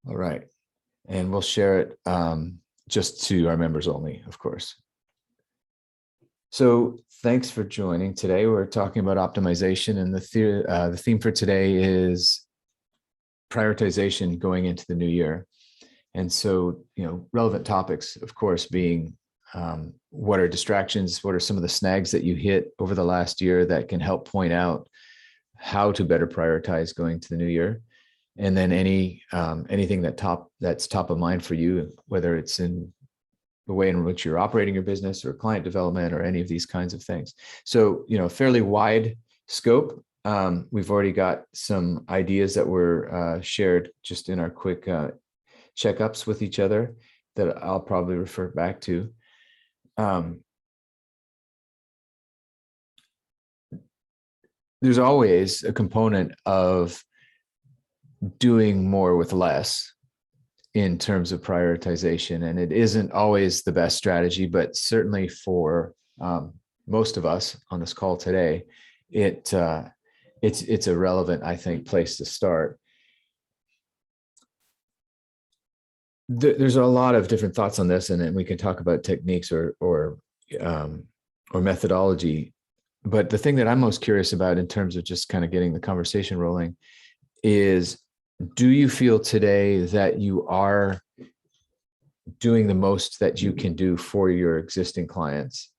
All right. And we'll share it just to our members only, of course. So thanks for joining today. We're talking about optimization, and the theme for today is prioritization going into the new year. And so, relevant topics, of course, being what are distractions? What are some of the snags that you hit over the last year that can help point out how to better prioritize going to the new year? And then anything that's top of mind for you, whether it's in the way in which you're operating your business or client development or any of these kinds of things. So, fairly wide scope. We've already got some ideas that were shared just in our quick checkups with each other that I'll probably refer back to. There's always a component of doing more with less in terms of prioritization, and it isn't always the best strategy, but certainly for most of us on this call today, it's a relevant, I think, place to start. There's a lot of different thoughts on this, and then we can talk about techniques or methodology. But the thing that I'm most curious about in terms of just kind of getting the conversation rolling is, do you feel today that you are doing the most that you can do for your existing clients?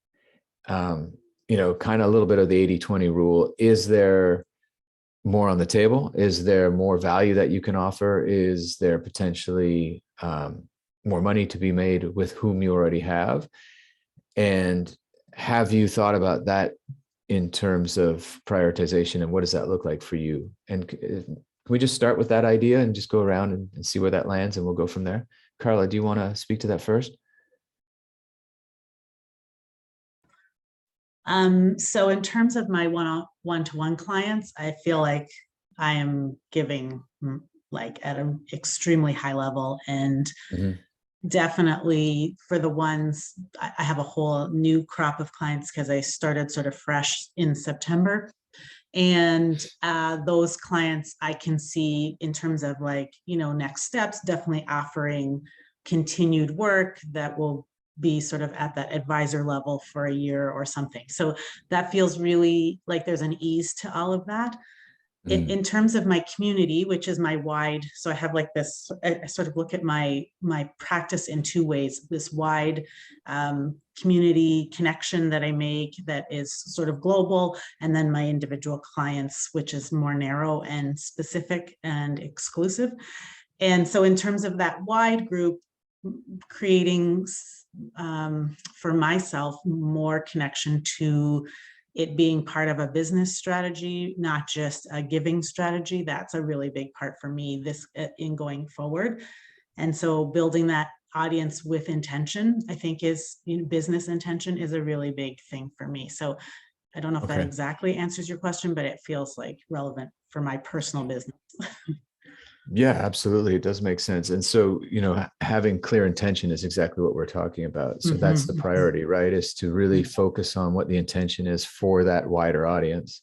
Kind of a little bit of the 80-20 rule. Is there more on the table? Is there more value that you can offer? Is there potentially more money to be made with whom you already have? And have you thought about that in terms of prioritization, and what does that look like for you? And can we just start with that idea and just go around and see where that lands, and we'll go from there? Carla, do you want to speak to that first? So in terms of my one-to-one clients, I feel like I am giving like at an extremely high level, and definitely for the ones, I have a whole new crop of clients because I started sort of fresh in September. And those clients I can see in terms of next steps, definitely offering continued work that will be sort of at that advisor level for a year or something. So that feels really like there's an ease to all of that. In terms of my community, which is my wide, so I have like this, I sort of look at my practice in two ways: this wide community connection that I make that is sort of global, and then my individual clients, which is more narrow and specific and exclusive. And so in terms of that wide group, creating for myself more connection to it being part of a business strategy, not just a giving strategy. That's a really big part for me in going forward. And so building that audience with intention, I think business intention is a really big thing for me. So I don't know if that exactly answers your question, but it feels like relevant for my personal business. Yeah, absolutely. It does make sense. And so, having clear intention is exactly what we're talking about. So that's the priority, right? Is to really focus on what the intention is for that wider audience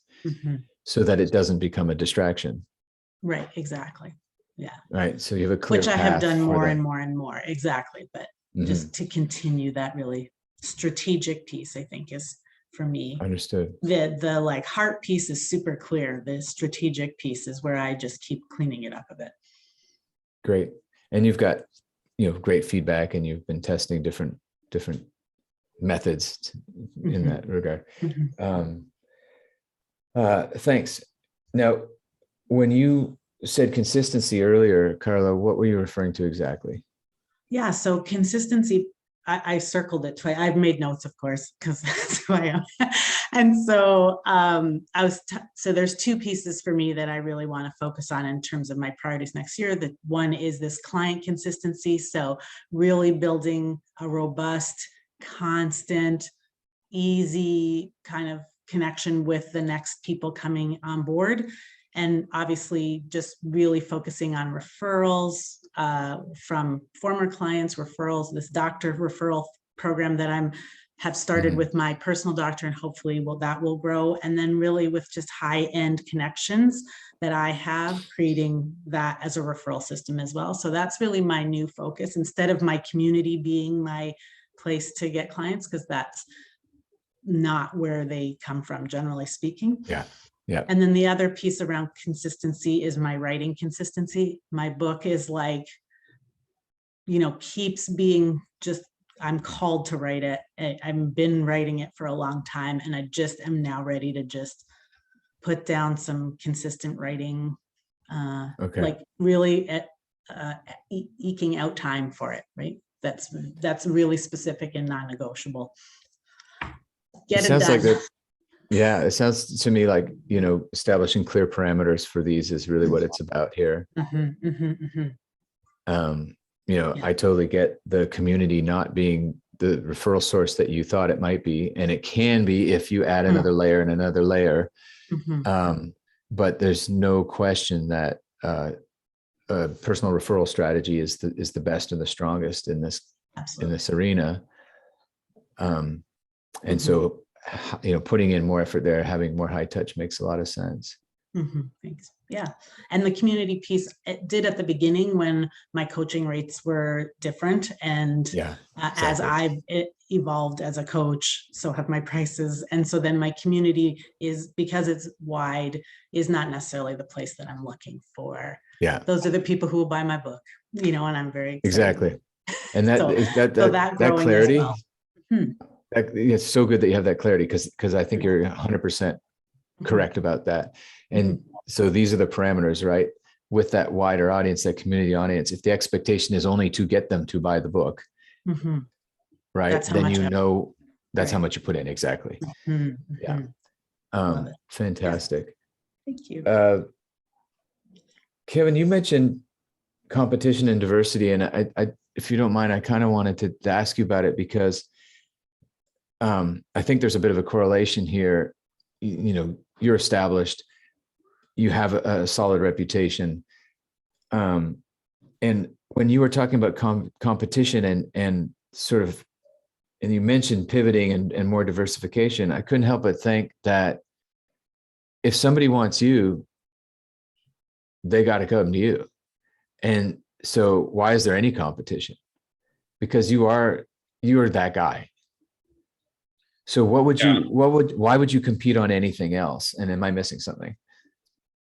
so that it doesn't become a distraction. Right. Exactly. Yeah. Right. So you have a clear path. Which I have done more and more and more. Exactly. But just to continue that really strategic piece, I think, is for me. Understood. The heart piece is super clear. The strategic piece is where I just keep cleaning it up a bit. Great. And you've got, great feedback, and you've been testing different methods in that regard. Thanks. Now, when you said consistency earlier, Carla, what were you referring to exactly? Yeah. So consistency, I circled it twice. I've made notes, of course, because that's who I am. And so so there's two pieces for me that I really want to focus on in terms of my priorities next year. The one is this client consistency. So really building a robust, constant, easy kind of connection with the next people coming on board. And obviously just really focusing on referrals from former clients, referrals, this doctor referral program that have started with my personal doctor, and hopefully that will grow. And then really with just high-end connections that I have, creating that as a referral system as well. So that's really my new focus, instead of my community being my place to get clients, because that's not where they come from, generally speaking. Yeah. Yeah. And then the other piece around consistency is my writing consistency. My book is like, keeps being just, I'm called to write it. I've been writing it for a long time, and I just am now ready to just put down some consistent writing, Okay. like really eking out time for it, right? That's really specific and non-negotiable. Get it sounds done. like that. Yeah, it sounds to me like, establishing clear parameters for these is really what it's about here. I totally get the community not being the referral source that you thought it might be. And it can be if you add another layer and another layer. But there's no question that a personal referral strategy is the best and the strongest in this arena. And so, putting in more effort there, having more high touch makes a lot of sense. Thanks. Yeah. And the community piece, it did at the beginning when my coaching rates were different. And as I've evolved as a coach, so have my prices. And so then my community is, because it's wide, is not necessarily the place that I'm looking for. Yeah. Those are the people who will buy my book, and I'm very excited. Exactly. And that that clarity, well. It's so good that you have that clarity, because I think you're 100% correct about that. And so these are the parameters, right? With that wider audience, that community audience, if the expectation is only to get them to buy the book, right? Then that's how much you put in. Exactly. Yeah. Fantastic. Thank you. Kevin, you mentioned competition and diversity, and I if you don't mind, I kind of wanted to ask you about it, because I think there's a bit of a correlation here. You're established, you have a solid reputation. And when you were talking about competition and sort of, and you mentioned pivoting and more diversification, I couldn't help but think that if somebody wants you, they got to come to you. And so why is there any competition? Because you are that guy. So why would you compete on anything else? And am I missing something?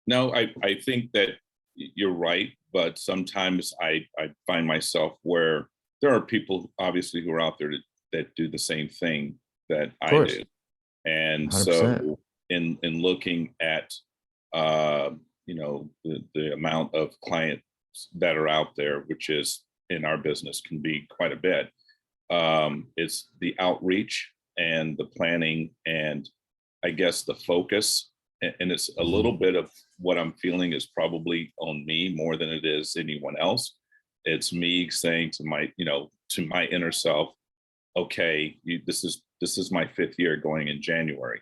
No, I think that you're right, but sometimes I find myself where there are people obviously who are out there that do the same thing that I do. And 100%. So in looking at the amount of clients that are out there, which is in our business can be quite a bit, it's the outreach and the planning, and I guess the focus. And it's a little bit of what I'm feeling is probably on me more than it is anyone else. It's me saying to my inner self, okay, this is my 5th year going in January.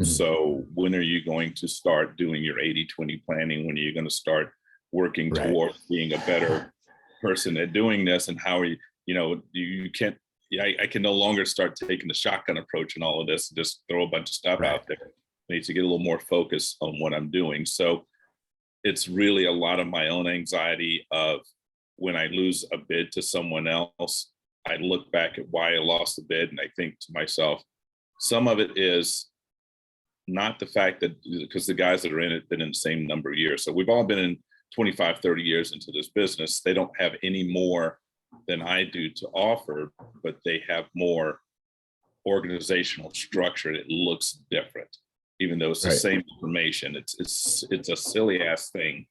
So when are you going to start doing your 80-20 planning? When are you going to start working towards being a better person at doing this? And how are you can't, I can no longer start taking the shotgun approach and all of this, just throw a bunch of stuff out there. I need to get a little more focus on what I'm doing. So it's really a lot of my own anxiety of when I lose a bid to someone else, I look back at why I lost the bid and I think to myself, some of it is not the fact that, because the guys that are in it been in the same number of years. So we've all been in 25, 30 years into this business. They don't have any more than I do to offer, but they have more organizational structure. It looks different, even though it's the same information. It's a silly ass thing,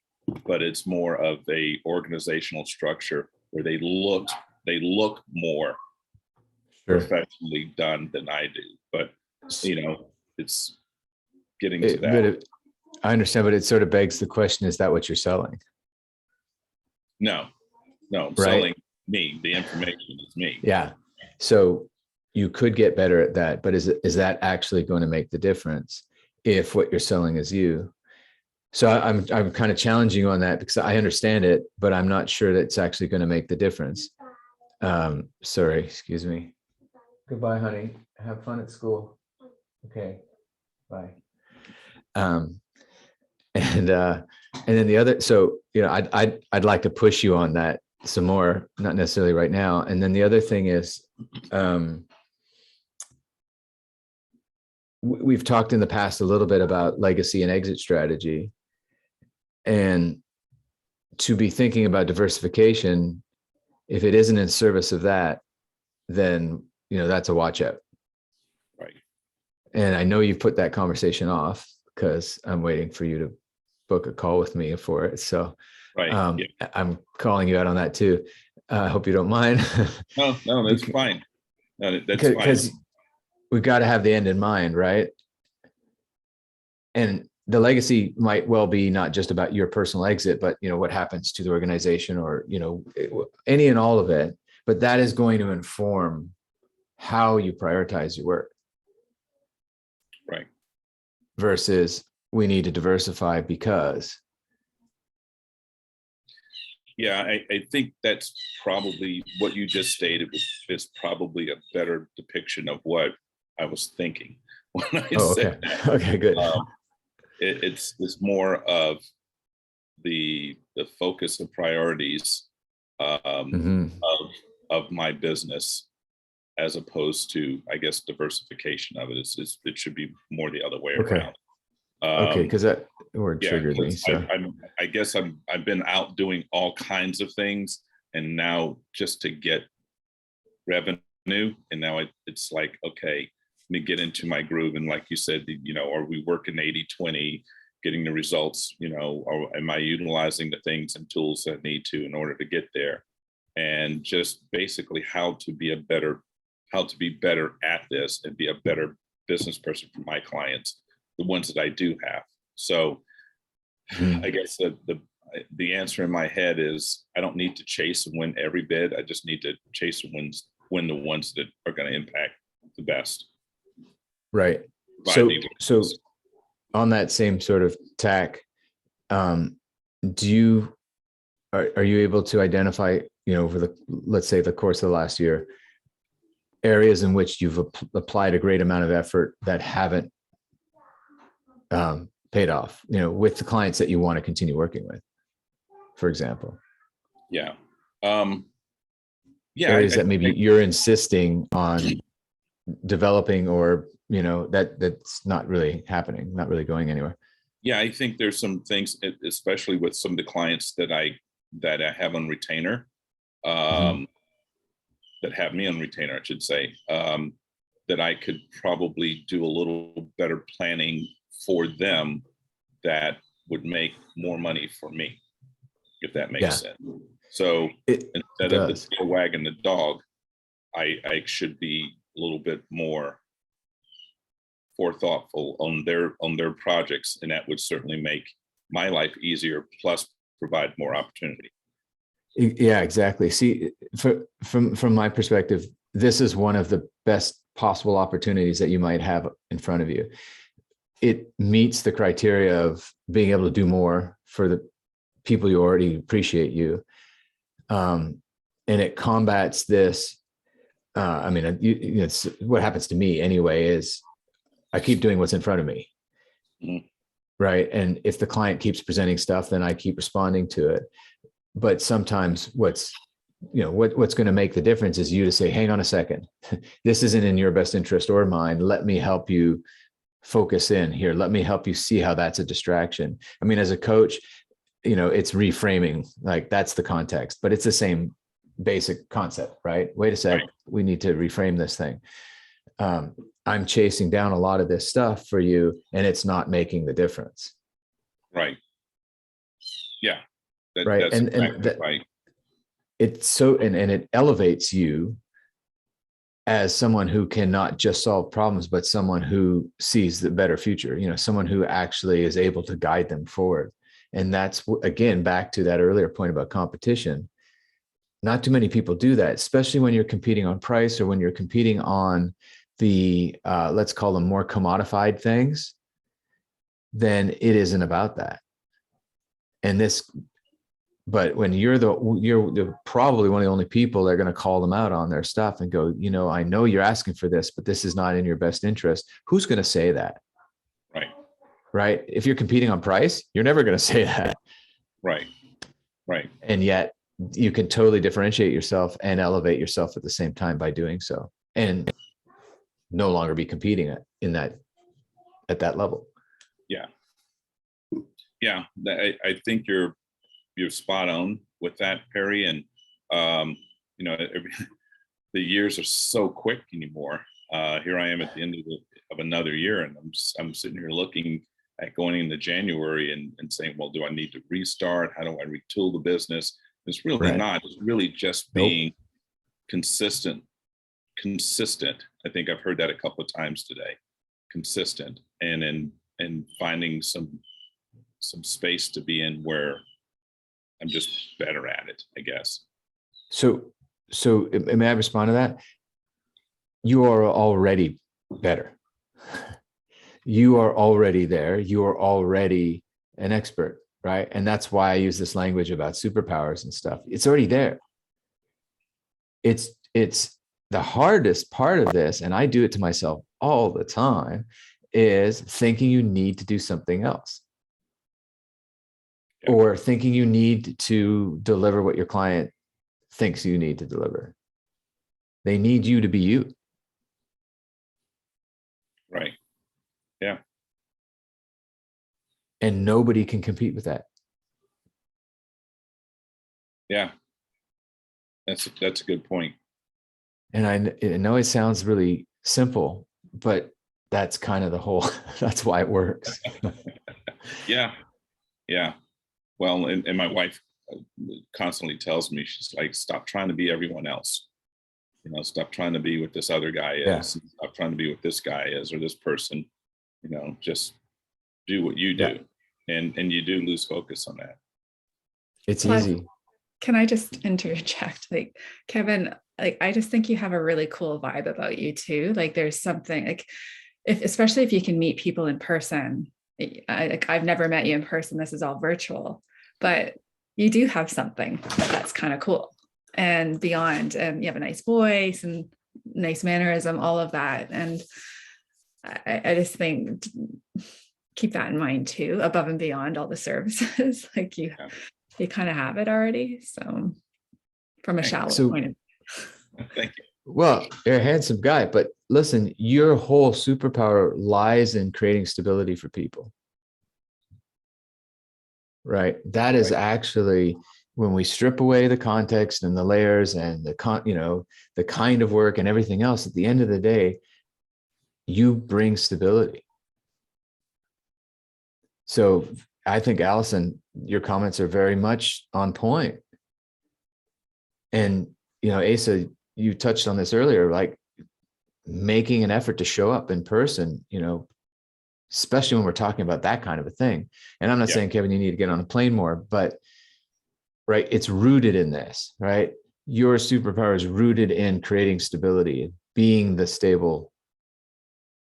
but it's more of a organizational structure where they look more professionally done than I do. But it's getting to that. I understand, but it sort of begs the question: is that what you're selling? No, I'm selling me. The information is me. Yeah. So you could get better at that, but is that actually going to make the difference if what you're selling is you? So I'm kind of challenging you on that, because I understand it, but I'm not sure that it's actually going to make the difference. Sorry, excuse me. Goodbye, honey. Have fun at school. Okay. Bye. And then the other, so, I'd like to push you on that some more, not necessarily right now. And then the other thing is, we've talked in the past a little bit about legacy and exit strategy, and to be thinking about diversification, if it isn't in service of that, then, that's a watch out. Right. And I know you've put that conversation off because I'm waiting for you to book a call with me for it. So Right. Yeah. I'm calling you out on that too. I hope you don't mind. No, that's fine. No, that's fine. Because we've got to have the end in mind, right? And the legacy might well be not just about your personal exit, but what happens to the organization, or any and all of it. But that is going to inform how you prioritize your work. Right. Versus we need to diversify because. Yeah, I think that's probably what you just stated is probably a better depiction of what I was thinking when I said that. Okay, good. It's more of the focus and priorities of my business, as opposed to, I guess, diversification of it. It should be more the other way around. Okay, because that word triggered me. So I guess I've been out doing all kinds of things, and now just to get revenue, and now it's like, okay, let me get into my groove. And like you said, are we working 80-20, getting the results, or am I utilizing the things and tools that I need to in order to get there? And just basically how to be better at this and be a better business person for my clients, the ones that I do have. So I guess the answer in my head is I don't need to chase and win every bid. I just need to chase and win the ones that are going to impact the best. Right. So on that same sort of tack, are you able to identify, over let's say the course of the last year, areas in which you've applied a great amount of effort that haven't paid off, with the clients that you want to continue working with, for example? Yeah. Areas that maybe you're insisting on developing, or, that's not really happening, not really going anywhere. Yeah, I think there's some things, especially with some of the clients that I have on retainer, that have me on retainer, I should say, that I could probably do a little better planning for them that would make more money for me, if that makes sense. So instead of the tail wagging the dog, I should be a little bit more thoughtful on their projects, and that would certainly make my life easier, plus provide more opportunity. Yeah, exactly. See, from my perspective, this is one of the best possible opportunities that you might have in front of you. It meets the criteria of being able to do more for the people who already appreciate you. And it combats this. It's what happens to me anyway, is I keep doing what's in front of me. Mm-hmm. Right. And if the client keeps presenting stuff, then I keep responding to it. But sometimes what's going to make the difference is you to say, hang on a second, this isn't in your best interest or mine. Let me help you focus in here. Let me help you see how that's a distraction. I mean, as a coach, it's reframing, like that's the context, but it's the same basic concept, right? Wait a sec, we need to reframe this thing. I'm chasing down a lot of this stuff for you, and it's not making the difference. Right. Yeah. Right. That's exactly right. It's so, and it elevates you as someone who can not just solve problems, but someone who sees the better future, someone who actually is able to guide them forward. And that's, again, back to that earlier point about competition. Not too many people do that, especially when you're competing on price, or when you're competing on the, let's call them more commodified things. Then it isn't about that. And but when you're probably one of the only people that are going to call them out on their stuff and go, I know you're asking for this, but this is not in your best interest. Who's going to say that? Right. right? If you're competing on price, you're never going to say that. Right. Right. And yet you can totally differentiate yourself and elevate yourself at the same time by doing so, and no longer be competing at that level. Yeah. Yeah. I think you're spot on with that, Perry. And, the years are so quick anymore. Here I am at the end of another year, and I'm sitting here looking at going into January and saying, well, do I need to restart? How do I retool the business? It's really not. It's really just being consistent. I think I've heard that a couple of times today. Consistent, and finding some space to be in where I'm just better at it, I guess. So may I respond to that? You are already better. You are already there. You are already an expert, right? And that's why I use this language about superpowers and stuff. It's already there. It's the hardest part of this, and I do it to myself all the time, is thinking you need to do something else. Yeah. Or thinking you need to deliver what your client thinks you need to deliver. They need you to be you. Right. Yeah. And nobody can compete with that. Yeah. That's a good point. And I know it sounds really simple, but that's kind of the whole, that's why it works. Yeah. Yeah. Well, and my wife constantly tells me, she's like, stop trying to be everyone else. Stop trying to be what this other guy is. Yeah. Stop trying to be what this guy is or this person. Just do what you do. Yeah. And you do lose focus on that. It's easy. Can I just interject? Like, Kevin, I just think you have a really cool vibe about you too. Like, there's something like, especially if you can meet people in person. I've never met you in person. This is all virtual, but you do have something that's kind of cool and beyond. And you have a nice voice and nice mannerism, all of that. And I just think keep that in mind too, above and beyond all the services. Like you kind of have it already. So from a shallow point of view. Thank you. Well, you're a handsome guy, but listen, your whole superpower lies in creating stability for people. Right? That is actually, when we strip away the context and the layers and the kind of work and everything else, at the end of the day, you bring stability. So I think, Allison, your comments are very much on point. And, Asa, you touched on this earlier, like making an effort to show up in person, especially when we're talking about that kind of a thing. And I'm not saying, Kevin, you need to get on a plane more, but right, it's rooted in this, right? Your superpower is rooted in creating stability, being the stable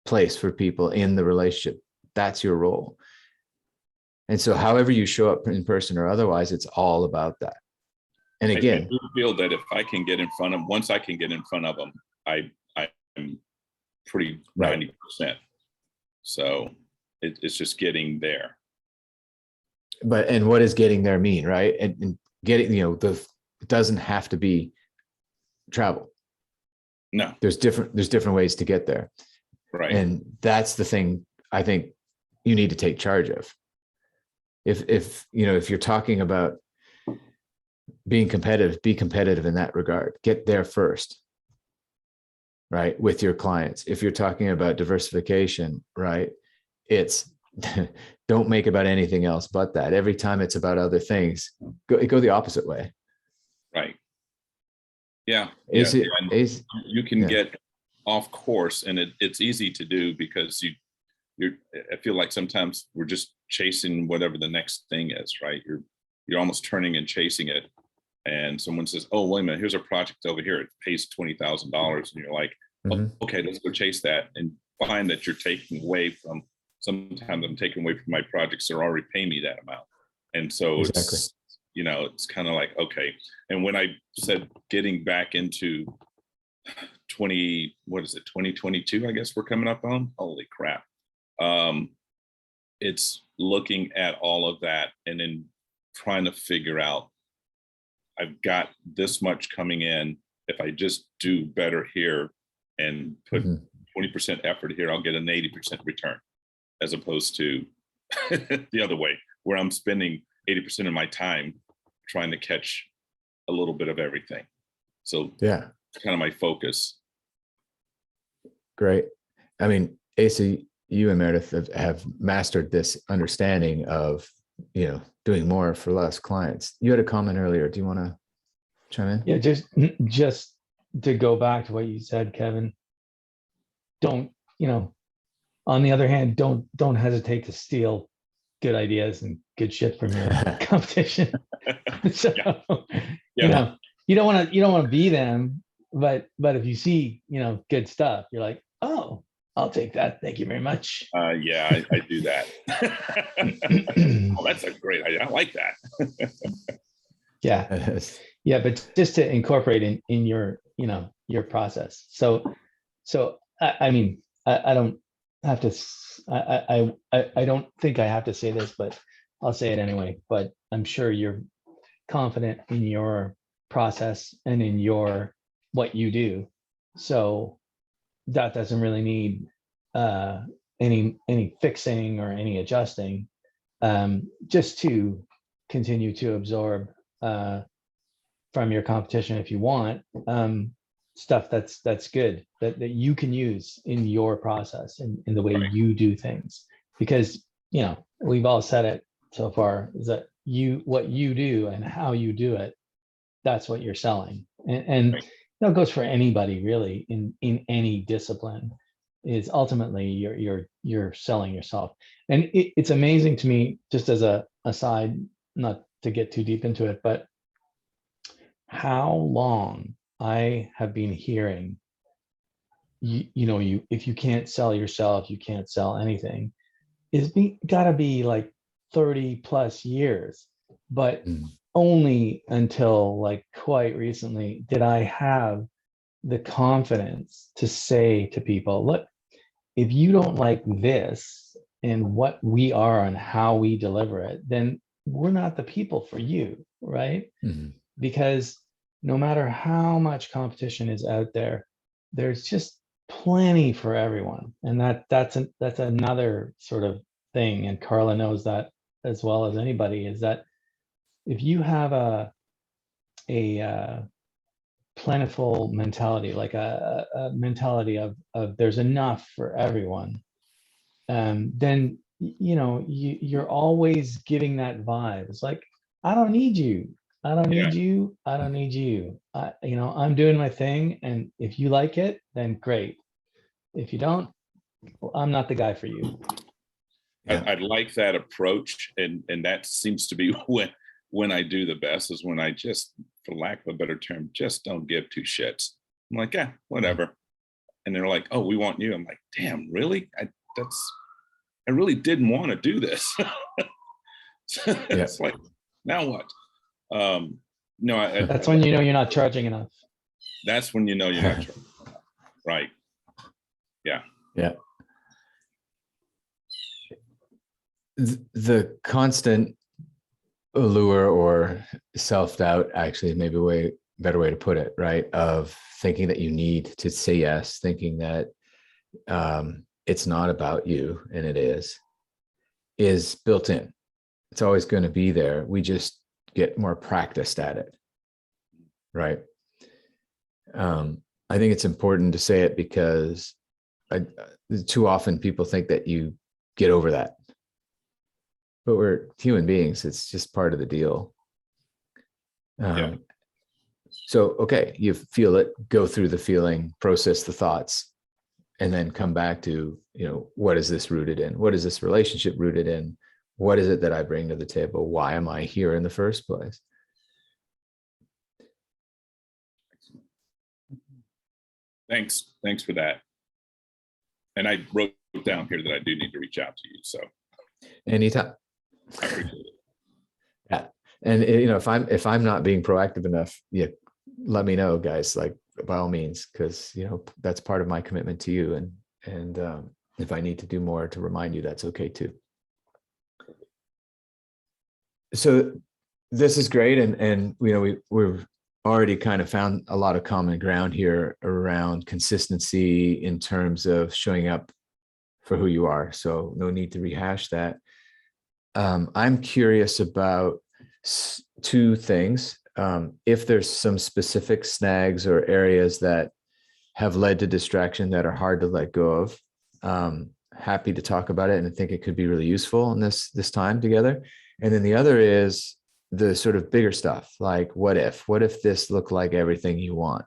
place for people in the relationship. That's your role. And so however you show up in person or otherwise, it's all about that. And again, I do feel that if I can get in front of them, once I can get in front of them, I'm pretty 90%. So it's just getting there. And what does getting there mean, right? And getting, it doesn't have to be travel. No. There's different ways to get there. Right. And that's the thing I think you need to take charge of. If you're talking about being competitive, be competitive in that regard. Get there first, right? With your clients. If you're talking about diversification, right? It's don't make about anything else but that. Every time it's about other things, go the opposite way. Right. Yeah. You can get off course, and it's easy to do because I feel like sometimes we're just chasing whatever the next thing is, right? You're almost turning and chasing it. And someone says, oh, wait a minute, here's a project over here. It pays $20,000. And you're like, oh, okay, let's go chase that. And find that you're taking away from, sometimes I'm taking away from my projects that are already paying me that amount. And so it's kind of like, okay. And when I said getting back into 2022, I guess we're coming up on, holy crap. it's looking at all of that and then trying to figure out, I've got this much coming in. If I just do better here and put 20% effort here, I'll get an 80% return, as opposed to the other way, where I'm spending 80% of my time trying to catch a little bit of everything. So Yeah, kind of my focus. great. I mean, Asa, you and Meredith have mastered this understanding of, doing more for less clients. You had a comment earlier. Do you want to chime in? Yeah, just to go back to what you said, Kevin, don't, on the other hand, don't hesitate to steal good ideas and good shit from your competition. So, Yeah. you don't want to be them, but if you see, good stuff, you're like, oh, I'll take that. Thank you very much. Yeah, I do that. Oh, that's a great idea. I like that. Yeah. Yeah, but just to incorporate in your, your process. So I mean, I don't have to, I don't think I have to say this, but I'll say it anyway. But I'm sure you're confident in your process and in what you do. So that doesn't really need any fixing or any adjusting, just to continue to absorb from your competition if you want, stuff that's good that you can use in your process and in the way Right. you do things. Because we've all said it so far, is that what you do and how you do it, that's what you're selling. And Right. it goes for anybody really in any discipline, is ultimately you're selling yourself. And it's amazing to me, just as a aside, not to get too deep into it, but how long I have been hearing, if you can't sell yourself, you can't sell anything. Gotta be like 30 plus years, but only until like quite recently did I have the confidence to say to people, look, if you don't like this and what we are and how we deliver it, then we're not the people for you, right? Because no matter how much competition is out there, there's just plenty for everyone. And that's another sort of thing. And Carla knows that as well as anybody, is that if you have a plentiful mentality, like a mentality of there's enough for everyone, then you're always giving that vibe. It's like, I don't need you. I don't need you. I don't need you. I'm doing my thing. And if you like it, then great. If you don't, well, I'm not the guy for you. I like that approach. And that seems to be when I do the best, is when I just, for lack of a better term, just don't give two shits. I'm like, yeah, whatever. And they're like, oh, we want you. I'm like, damn, really? I really didn't want to do this. It's like, now what? No, That's when you're not charging enough. That's when you're not charging enough. Right. Yeah. Yeah. The constant allure or self-doubt, actually, maybe a better way to put it, right? Of thinking that you need to say yes, thinking that it's not about you, and it is built in. It's always going to be there. We just get more practiced at it, right? I think it's important to say it because too often people think that you get over that. But we're human beings. It's just part of the deal. So, okay, you feel it, go through the feeling, process the thoughts, and then come back to, what is this rooted in? What is this relationship rooted in? What is it that I bring to the table? Why am I here in the first place? Thanks for that. And I wrote down here that I do need to reach out to you. So anytime. I appreciate it. Yeah. And if I'm not being proactive enough, let me know, guys, like, by all means, because that's part of my commitment to you. And if I need to do more to remind you, that's okay too. So this is great. And we've already kind of found a lot of common ground here around consistency in terms of showing up for who you are. So no need to rehash that. I'm curious about two things. If there's some specific snags or areas that have led to distraction that are hard to let go of, happy to talk about it, and I think it could be really useful in this time together. And then the other is the sort of bigger stuff, like what if this looked like everything you want,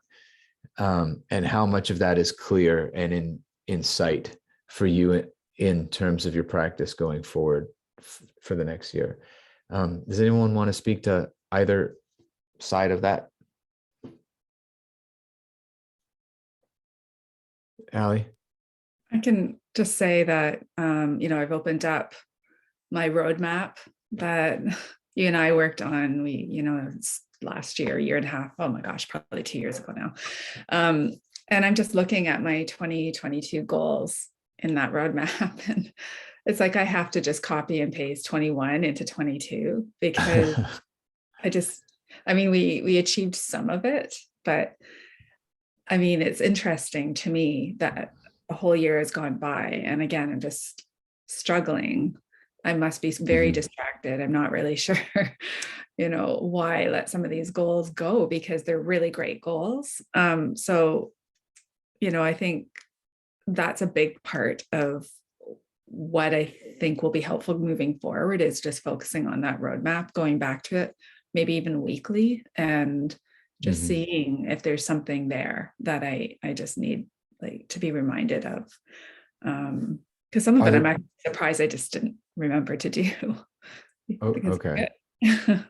and how much of that is clear and in sight for you in terms of your practice going forward for the next year. Does anyone want to speak to either side of that? Allie? I can just say that, I've opened up my roadmap that you and I worked on. It's last year and a half. Oh my gosh, probably 2 years ago now. And I'm just looking at my 2022 goals in that roadmap. And it's like, I have to just copy and paste 21 into 22 because we achieved some of it, but it's interesting to me that a whole year has gone by. And again, I'm just struggling. I must be very distracted. I'm not really sure, why I let some of these goals go, because they're really great goals. I think that's a big part of what I think will be helpful moving forward, is just focusing on that roadmap, going back to it, maybe even weekly, and just seeing if there's something there that I just need to be reminded of. Because some of it I'm actually surprised I just didn't remember to do. Oh, okay. Yeah.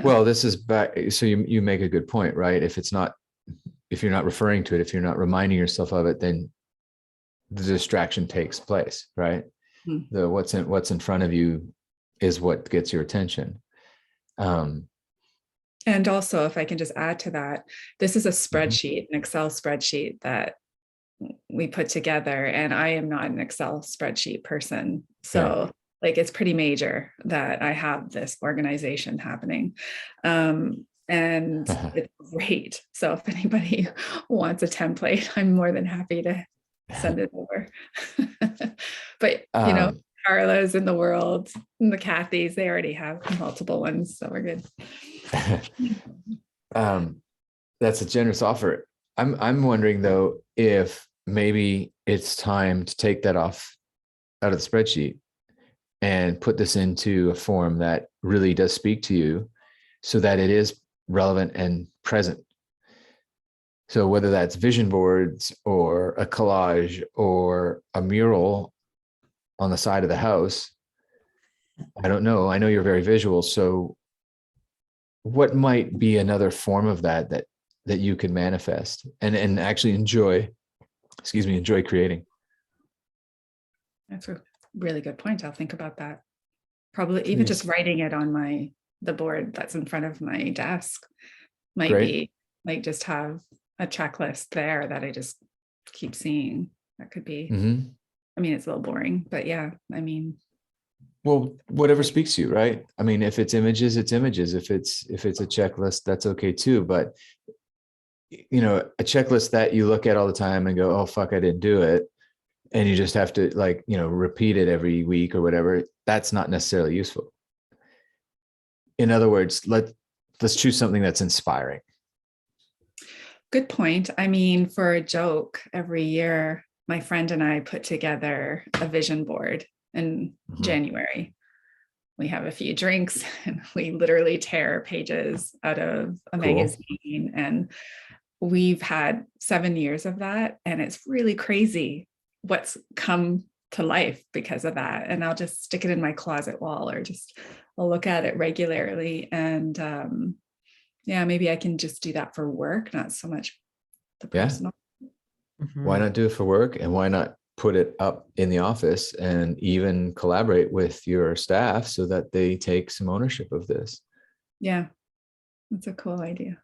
Well, this is back. So you make a good point, right? If you're not referring to it, if you're not reminding yourself of it, then the distraction takes place, right? The what's in front of you is what gets your attention. And also, if I can just add to that, this is a spreadsheet, an Excel spreadsheet that we put together, and I am not an Excel spreadsheet person. So it's pretty major that I have this organization happening. And it's great. So if anybody wants a template, I'm more than happy to send it over. But Carla's in the world, and the Kathys, they already have multiple ones, so we're good. That's a generous offer. I'm wondering though, if maybe it's time to take that out of the spreadsheet and put this into a form that really does speak to you, so that it is relevant and present. So whether that's vision boards or a collage or a mural on the side of the house, I don't know. I know you're very visual. So what might be another form of that you could manifest and actually enjoy creating? That's a really good point. I'll think about that. Probably even just writing it on the board that's in front of my desk might be just have a checklist there that I just keep seeing. That could be, it's a little boring, but yeah, well, whatever speaks to you, right? If it's images, it's images. If it's a checklist, that's okay too. But a checklist that you look at all the time and go, oh fuck, I didn't do it, and you just have to repeat it every week or whatever, that's not necessarily useful. In other words, let's choose something that's inspiring. Good point. For a joke, every year my friend and I put together a vision board in January. We have a few drinks and we literally tear pages out of a magazine, and we've had 7 years of that, and it's really crazy what's come to life because of that. And I'll just stick it in my closet wall, or I'll look at it regularly. And maybe I can just do that for work, not so much the personal. Why not do it for work, and why not put it up in the office and even collaborate with your staff so that they take some ownership of this? Yeah, that's a cool idea.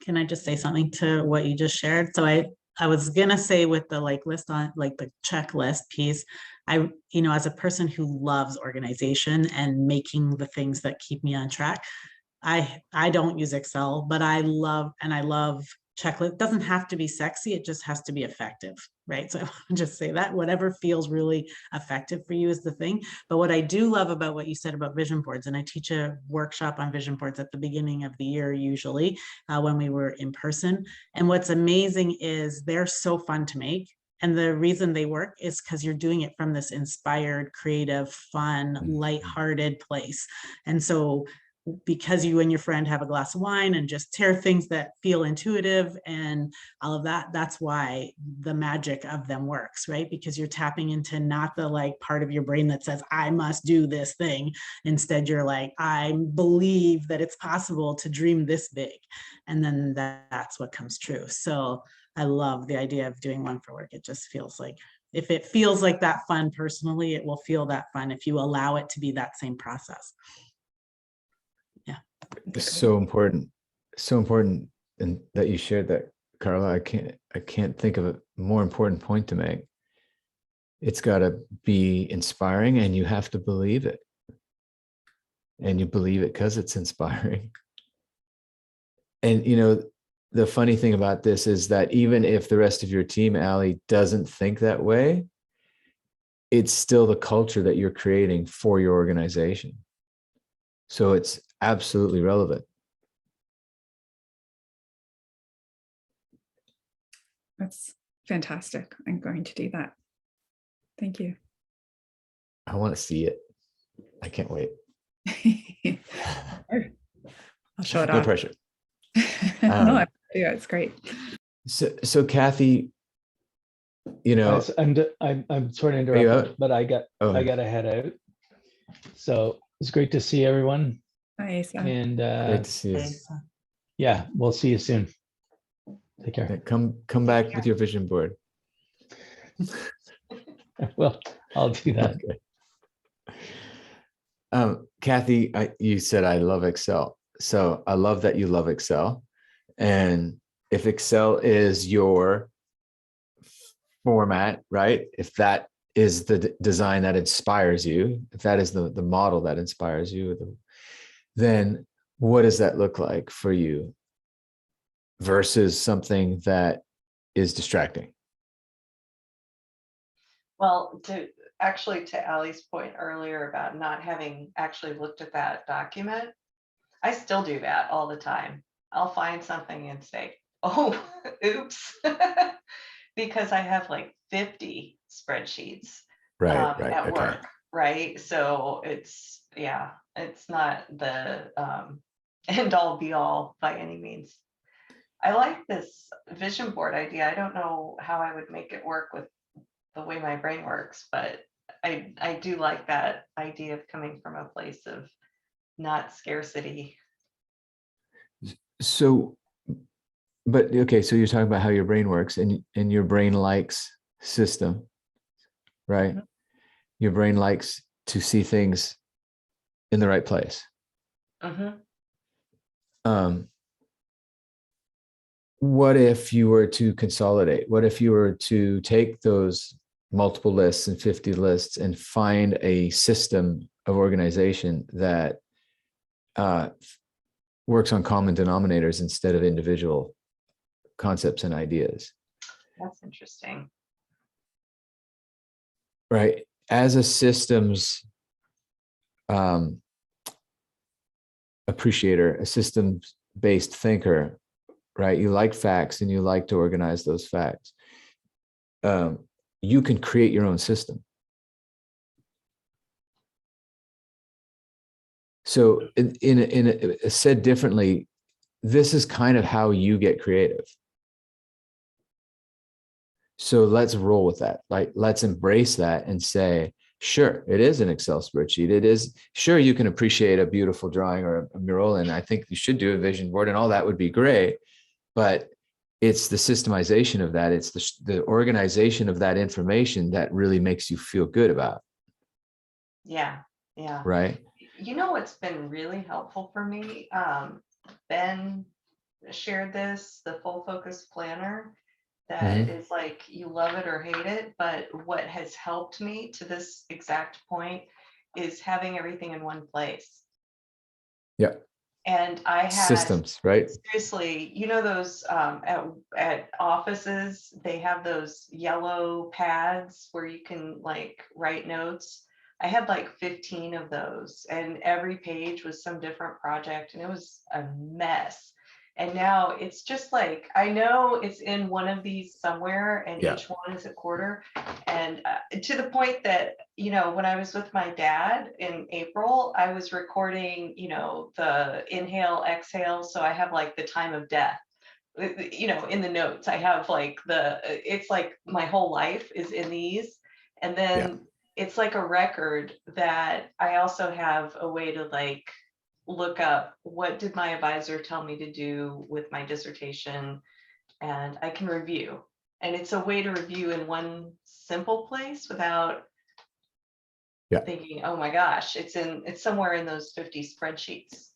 Can I just say something to what you just shared? So I I was gonna say with the like list on like the checklist piece, as a person who loves organization and making the things that keep me on track, I don't use Excel, but I love checklist. It doesn't have to be sexy, it just has to be effective, right? So I want to just say that whatever feels really effective for you is the thing. But what I do love about what you said about vision boards, and I teach a workshop on vision boards at the beginning of the year, usually when we were in person. And what's amazing is they're so fun to make. And the reason they work is because you're doing it from this inspired, creative, fun, lighthearted place. And so because you and your friend have a glass of wine and just tear things that feel intuitive and all of that, that's why the magic of them works, right? Because you're tapping into not the like part of your brain that says, I must do this thing. Instead, you're like, I believe that it's possible to dream this big. And then that's what comes true. So I love the idea of doing one for work. It just feels like, if it feels like that fun personally, it will feel that fun if you allow it to be that same process. So important, and that you shared that, Carla. I can't think of a more important point to make. It's got to be inspiring, and you have to believe it, and you believe it because it's inspiring. And the funny thing about this is that even if the rest of your team, Allie, doesn't think that way, it's still the culture that you're creating for your organization. So it's absolutely relevant. That's fantastic. I'm going to do that. Thank you. I want to see it. I can't wait. I'll show it No off. pressure. No, yeah, it's great. So Kathy, I'm sorry to interrupt, but I got to head out. So it's great to see everyone. Nice. And great to see you. Yeah, we'll see you soon. Take care. Come back with your vision board. Well, I'll do that. Okay. Kathy, you said I love Excel. So I love that you love Excel. And if Excel is your format, right? If that is the design that inspires you, if that is the model that inspires you, then what does that look like for you versus something that is distracting? Well, to Allie's point earlier about not having actually looked at that document, I still do that all the time. I'll find something and say, oh, oops, because I have like 50 spreadsheets at work, right? So it's not the end all be all by any means. I like this vision board idea. I don't know how I would make it work with the way my brain works, but I do like that idea of coming from a place of not scarcity. So, but okay, so you're talking about how your brain works, and your brain likes system, right? Mm-hmm. Your brain likes to see things in the right place. Mm-hmm. What if you were to consolidate? What if you were to take those multiple lists and 50 lists and find a system of organization that works on common denominators instead of individual concepts and ideas? That's interesting. Right. As a systems appreciator, a systems-based thinker, right? You like facts and you like to organize those facts. You can create your own system. So said differently, this is kind of how you get creative. So let's roll with that. Like, let's embrace that and say, sure, it is an Excel spreadsheet. It is, sure, you can appreciate a beautiful drawing or a mural, and I think you should do a vision board and all that would be great. But it's the systemization of that. It's the organization of that information that really makes you feel good about. Yeah. Right. You know what's been really helpful for me? Ben shared this, the full focus planner that is like, you love it or hate it. But what has helped me to this exact point is having everything in one place. Yeah. And I had, Systems, right? seriously, you know, those at offices, they have those yellow pads where you can like write notes. I had like 15 of those, and every page was some different project, and it was a mess. And now it's just like, I know it's in one of these somewhere, and Yeah. each one is a quarter. And to the point that, you know, when I was with my dad in April, I was recording, you know, the inhale, exhale. So I have like the time of death, you know, in the notes. I have like it's like my whole life is in these. And then it's like a record that I also have a way to like look up, what did my advisor tell me to do with my dissertation, and I can review. And it's a way to review in one simple place without thinking, oh my gosh, it's somewhere in those 50 spreadsheets.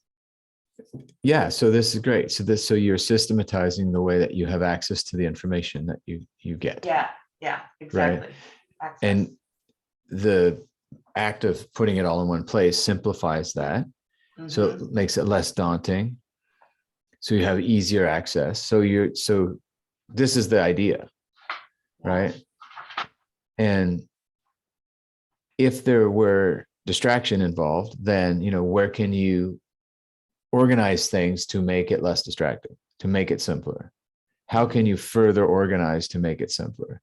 Yeah. So this is great. So you're systematizing the way that you have access to the information that you get. Yeah, exactly. Right. And the act of putting it all in one place simplifies that. So it makes it less daunting. So you have easier access. So this is the idea, right? And if there were distraction involved, then, you know, where can you organize things to make it less distracting, to make it simpler? How can you further organize to make it simpler?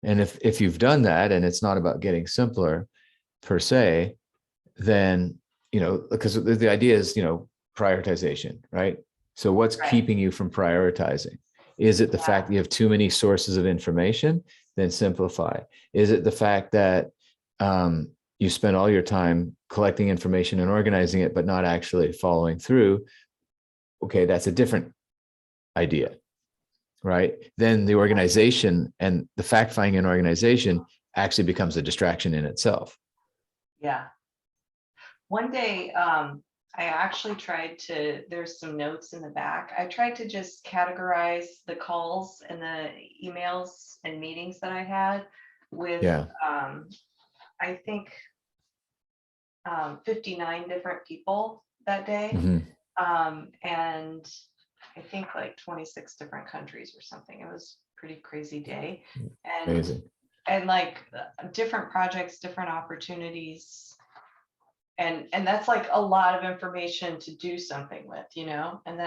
And if you've done that, and it's not about getting simpler per se, then, you know, because the idea is, you know, prioritization, right? So what's keeping you from prioritizing? Is it the fact that you have too many sources of information? Then simplify. Is it the fact that you spend all your time collecting information and organizing it, but not actually following through? Okay, that's a different idea, right? Then the organization and the fact-finding and organization actually becomes a distraction in itself. Yeah. One day, I actually tried to, there's some notes in the back. I tried to just categorize the calls and the emails and meetings that I had with, I think, 59 different people that day. And I think like 26 different countries or something. It was a pretty crazy day. And amazing. And like different projects, different opportunities. And that's like a lot of information to do something with, you know, and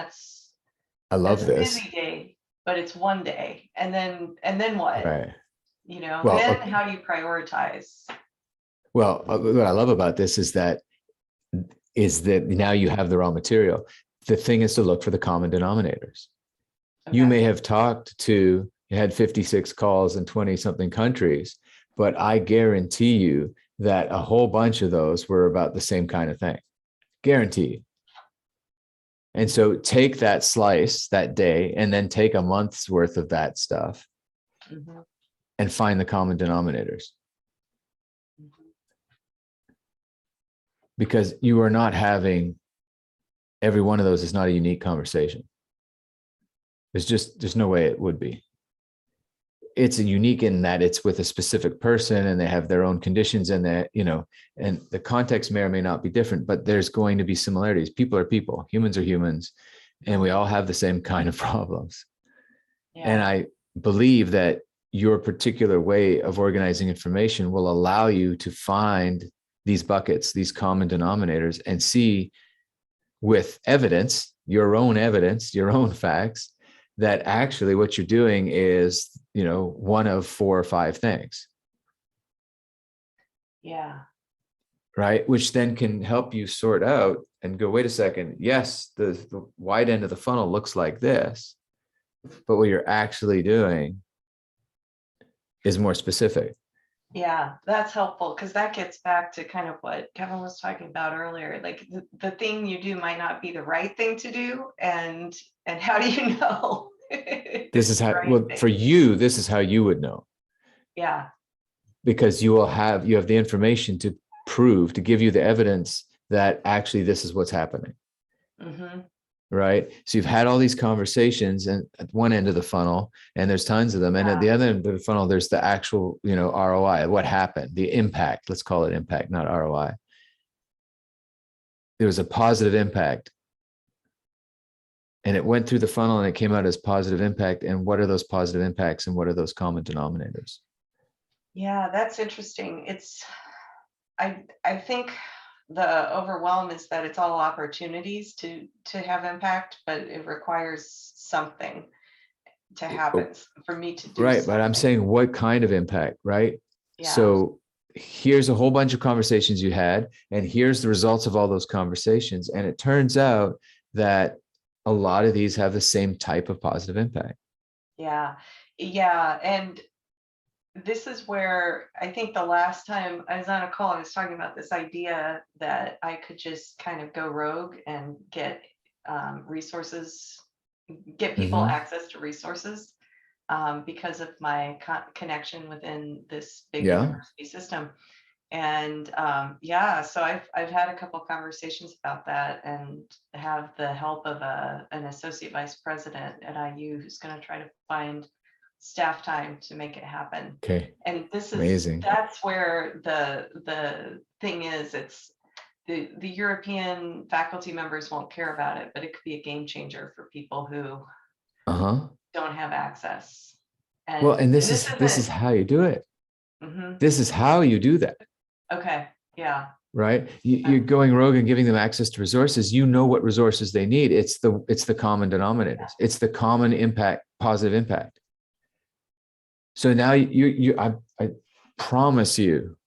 I love a this. busy day, but it's one day. And then what? Right. You know, Well, then how do you prioritize? Well, what I love about this is that now you have the raw material. The thing is to look for the common denominators. You may have you had 56 calls in 20 something countries, but I guarantee you that a whole bunch of those were about the same kind of thing. Guarantee you. And so take that slice that day and then take a month's worth of that stuff and find the common denominators. Because you are not having, every one of those is not a unique conversation. There's no way it would be. It's unique in that it's with a specific person and they have their own conditions and that, you know, and the context may or may not be different, but there's going to be similarities. People are people, humans are humans, and we all have the same kind of problems. And I believe that your particular way of organizing information will allow you to find these buckets, these common denominators, and see with evidence, your own facts, that actually what you're doing is, you know, one of 4 or 5 things. Yeah. Right. Which then can help you sort out and go, wait a second. Yes, the wide end of the funnel looks like this, but what you're actually doing is more specific. Yeah, that's helpful, because that gets back to kind of what Kevin was talking about earlier. Like the thing you do might not be the right thing to do, and how do you know? This is how, well, for you, this is how you would know. Yeah. Because you have the information to prove, to give you the evidence that actually this is what's happening. right? So you've had all these conversations and at one end of the funnel, and there's tons of them. And at the other end of the funnel, there's the actual, ROI, what happened, the impact, let's call it impact, not ROI. There was a positive impact. And it went through the funnel and it came out as positive impact. And what are those positive impacts and what are those common denominators? Yeah, that's interesting. I think the overwhelm is that it's all opportunities to have impact, but it requires something to happen for me to do Right. But I'm something. saying what kind of impact, right? Yeah. So here's a whole bunch of conversations you had, and here's the results of all those conversations. And it turns out that a lot of these have the same type of positive impact. Yeah. Yeah. And this is where I think the last time I was on a call, I was talking about this idea that I could just kind of go rogue and get resources, get people Mhm. access to resources because of my connection within this big Yeah. university system. And yeah, so I've had a couple conversations about that and have the help of an associate vice president at IU who's going to try to find staff time to make it happen. Okay. And Amazing. that's where the thing is, it's the European faculty members won't care about it, but it could be a game changer for people who Uh-huh. don't have access. Well, and this is isn't. how you do it. Mhm. This is how you do that. Okay. Yeah. Right? You're going rogue and giving them access to resources. You know what resources they need. It's the common denominators. It's the common impact, positive impact. So now I promise you,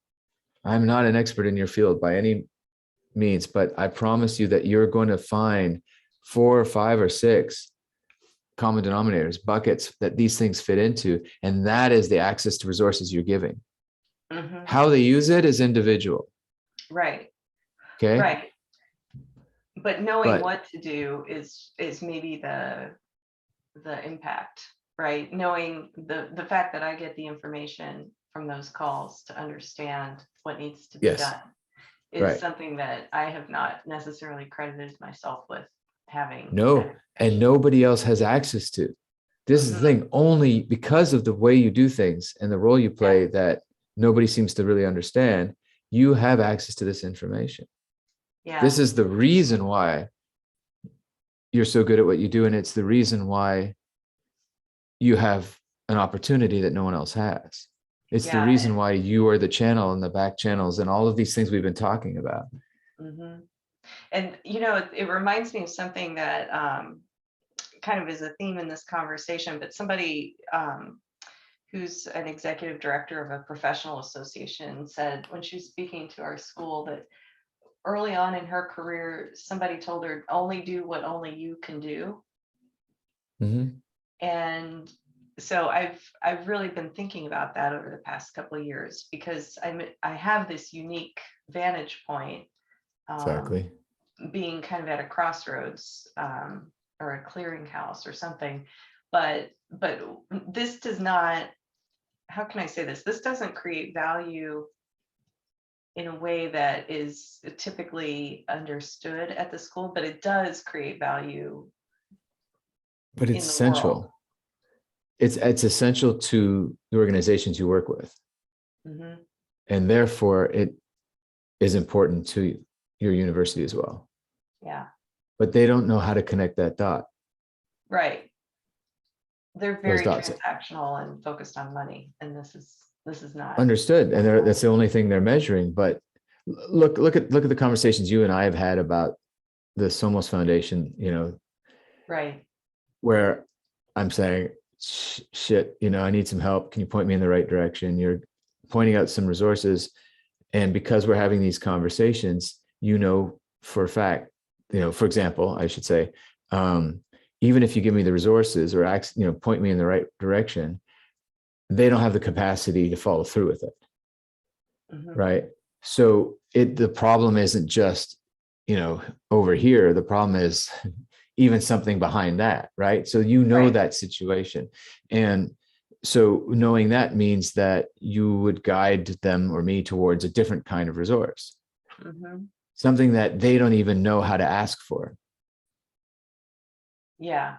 I'm not an expert in your field by any means, but I promise you that you're going to find 4 or 5 or 6 common denominators, buckets that these things fit into. And that is the access to resources you're giving. Mhm. How they use it is individual. Right. Okay. Right. But knowing But what to do is maybe the impact, right? Knowing the fact that I get the information from those calls to understand what needs to be yes, done is right. something that I have not necessarily credited myself with having. No, and nobody else has access to. This is the thing, only because of the way you do things and the role you play that nobody seems to really understand, you have access to this information. Yeah. This is the reason why you're so good at what you do. And it's the reason why you have an opportunity that no one else has. It's the reason why you are the channel and the back channels and all of these things we've been talking about. Mm-hmm. And, it reminds me of something that kind of is a theme in this conversation, but somebody who's an executive director of a professional association said when she was speaking to our school that early on in her career, somebody told her, only do what only you can do. Mm-hmm. And so I've really been thinking about that over the past couple of years because I have this unique vantage point, Exactly. being kind of at a crossroads or a clearinghouse or something, but this does not. How can I say this? This doesn't create value in a way that is typically understood at the school, but it does create value. But it's essential. It's essential to the organizations you work with. Mm-hmm. And therefore it is important to your university as well. Yeah. But they don't know how to connect that dot. Right. They're very transactional and focused on money. And this is not. Understood. And that's the only thing they're measuring. But look at the conversations you and I have had about the Somos Foundation, right. Where I'm saying, shit, I need some help. Can you point me in the right direction? You're pointing out some resources. And because we're having these conversations, for a fact, for example, I should say, even if you give me the resources or point me in the right direction, they don't have the capacity to follow through with it. Mm-hmm. Right. So the problem isn't just, over here. The problem is even something behind that. Right. So, right. that situation. And so knowing that means that you would guide them or me towards a different kind of resource, mm-hmm. something that they don't even know how to ask for. Yeah.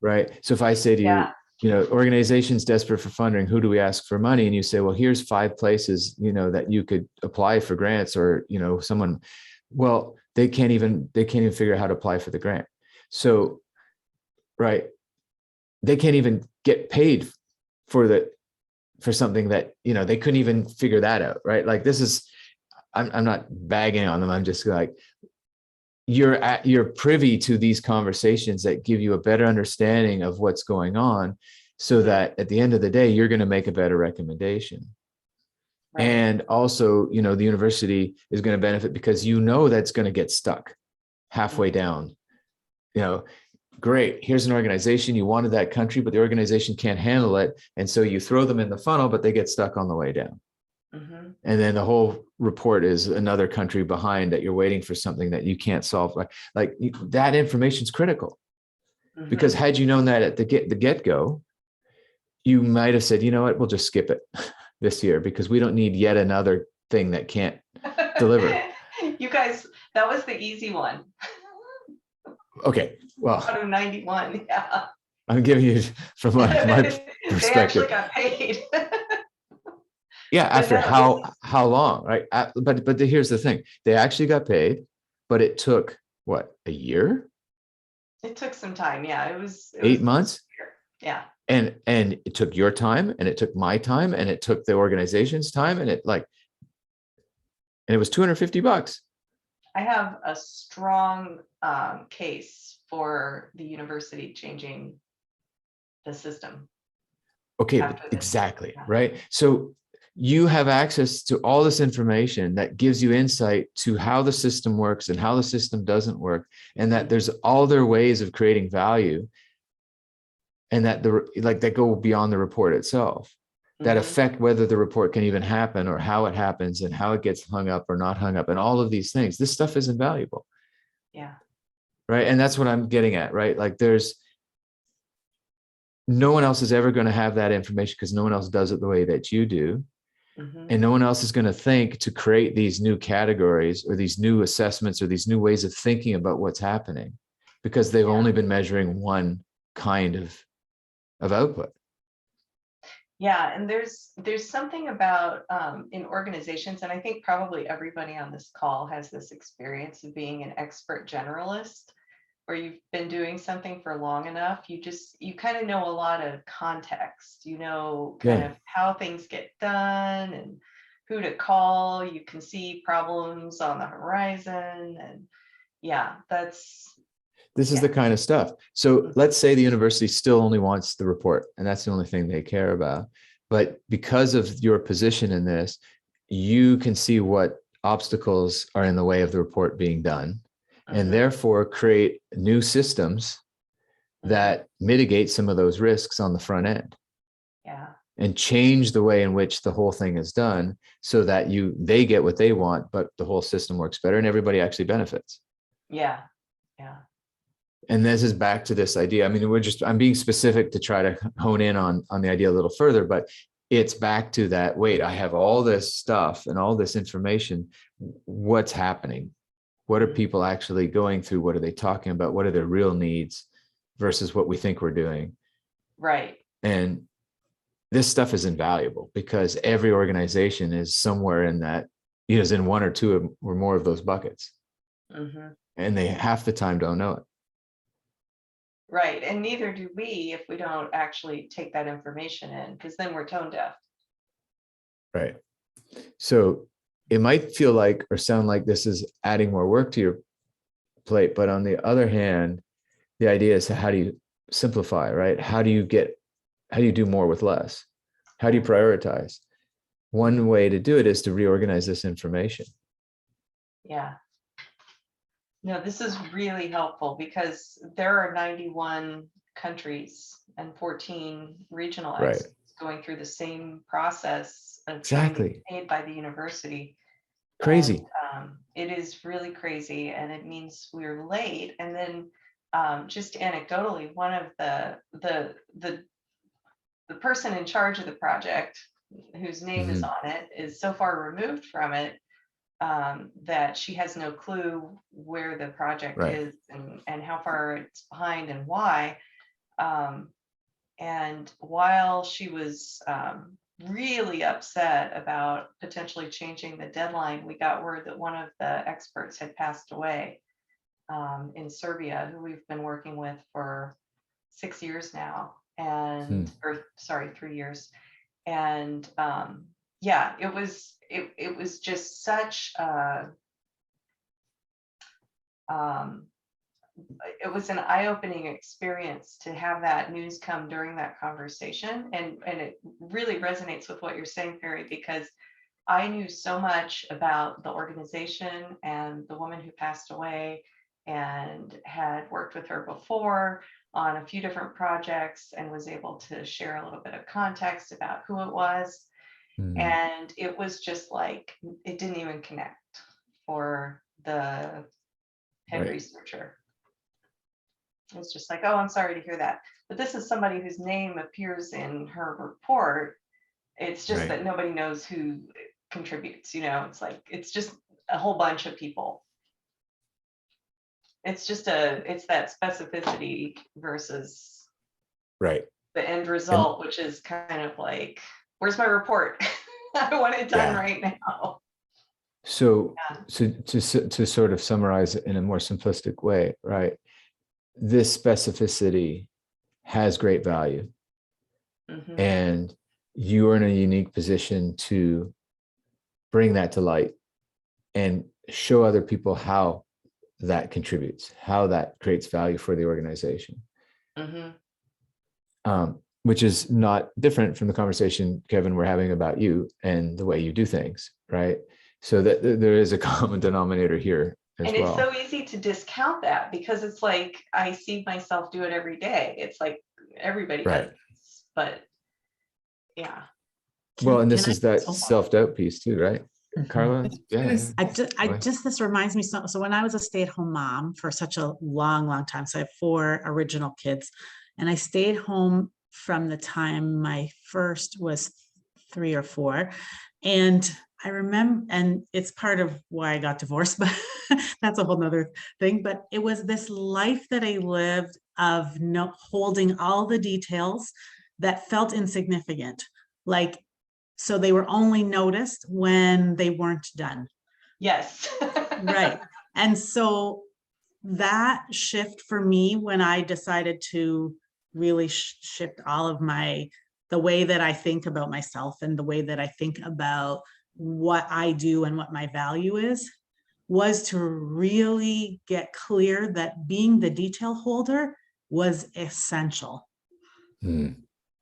right? So if I say to you, Yeah. organizations desperate for funding, who do we ask for money? And you say, well, here's 5 places, that you could apply for grants, or, someone, well, they can't even figure out how to apply for the grant. So, right. They can't even get paid for something that, they couldn't even figure that out. Right. Like I'm not bagging on them. I'm just like, you're privy to these conversations that give you a better understanding of what's going on, so that at the end of the day, you're going to make a better recommendation. Right. And also, the university is going to benefit because that's going to get stuck halfway down. Great, here's an organization, you wanted that country, but the organization can't handle it. And so you throw them in the funnel, but they get stuck on the way down. Mhm. And then the whole report is another country behind that you're waiting for something that you can't solve. That information is critical, Mhm. because had you known that at the get-go, you might have said, you know what, we'll just skip it this year because we don't need yet another thing that can't deliver. You guys, that was the easy one. Okay, well, Out of 91, yeah. I'm giving you from my They actually perspective. got paid. Yeah, But after no, how long, right? But here's the thing: they actually got paid, but it took what, a year, it took some time. Yeah, it was 8 months, yeah. and it took your time, and it took my time, and it took the organization's time, and it was $250. I have a strong case for the university changing the system Okay, but after this. exactly, Yeah. right? So you have access to all this information that gives you insight to how the system works and how the system doesn't work, and that there's all their ways of creating value, and that that go beyond the report itself, that Mhm. affect whether the report can even happen, or how it happens, and how it gets hung up or not hung up, and all of these things. This stuff is invaluable, Yeah. right? And that's what I'm getting at, right? Like, there's no one else is ever going to have that information, because no one else does it the way that you do. Mhm. And no one else is going to think to create these new categories or these new assessments or these new ways of thinking about what's happening, because they've only been measuring one kind of output. Yeah, and there's something about in organizations, and I think probably everybody on this call has this experience of being an expert generalist, where you've been doing something for long enough, you kind of know a lot of context, kind of how things get done and who to call. You can see problems on the horizon, and yeah, This is the kind of stuff. So let's say the university still only wants the report, and that's the only thing they care about. But because of your position in this, you can see what obstacles are in the way of the report being done, and therefore create new systems that mitigate some of those risks on the front end, yeah, and change the way in which the whole thing is done, so that they get what they want, but the whole system works better and everybody actually benefits. yeah, yeah. And this is back to this idea. I mean, I'm being specific to try to hone in on the idea a little further, but it's back to that. Wait, I have all this stuff and all this information. What's happening? What are people actually going through? What are they talking about? What are their real needs versus what we think we're doing? Right. And this stuff is invaluable, because every organization is somewhere in that, is in one or two or more of those buckets. And they half the time don't know it. Right. And neither do we if we don't actually take that information in, because then we're tone deaf. Right. So it might feel like or sound like this is adding more work to your plate. But on the other hand, the idea is, how do you simplify, right? How do you do more with less? How do you prioritize? One way to do it is to reorganize this information. Yeah. No, this is really helpful, because there are 91 countries and 14 regional Right. experts going through the same process of trying to Exactly. get paid by the university. Crazy. And, it is really crazy, and it means we're late. And then just anecdotally, one of the person in charge of the project, whose name is on it, is so far removed from it that she has no clue where the project Right. is and how far it's behind and why. And while she was really upset about potentially changing the deadline, we got word that one of the experts had passed away in Serbia, who we've been working with for 6 years now, and or sorry, 3 years. And yeah, it was just such it was an eye-opening experience to have that news come during that conversation, and it really resonates with what you're saying, Perry, because I knew so much about the organization and the woman who passed away, and had worked with her before on a few different projects, and was able to share a little bit of context about who it was. And it was just like, it didn't even connect for the head Right. researcher. It's just like, oh, I'm sorry to hear that. But this is somebody whose name appears in her report. It's just Right. that nobody knows who contributes, it's like, it's just a whole bunch of people. It's that specificity versus Right. the end result, which is kind of like, where's my report? I want it done right now. So, to sort of summarize it in a more simplistic way, right? This specificity has great value, and you are in a unique position to bring that to light and show other people how that contributes, how that creates value for the organization. Which is not different from the conversation, Kevin, we're having about you and the way you do things, right? So that there is a common denominator here as and well. It's so easy to discount that, because it's like, I see myself do it every day. It's like everybody does this, but yeah. Well, and this is that self-doubt piece too, right? Carla? Yeah. This reminds me, so when I was a stay-at-home mom for such a long time, so I have 4 original kids, and I stayed home from the time my first was 3 or 4. And I remember, and it's part of why I got divorced, but that's a whole nother thing. But it was this life that I lived of holding all the details that felt insignificant. Like, so they were only noticed when they weren't done. Yes. Right. And so that shift for me, when I decided to really shift all of the way that I think about myself and the way that I think about what I do and what my value is, was to really get clear that being the detail holder was essential.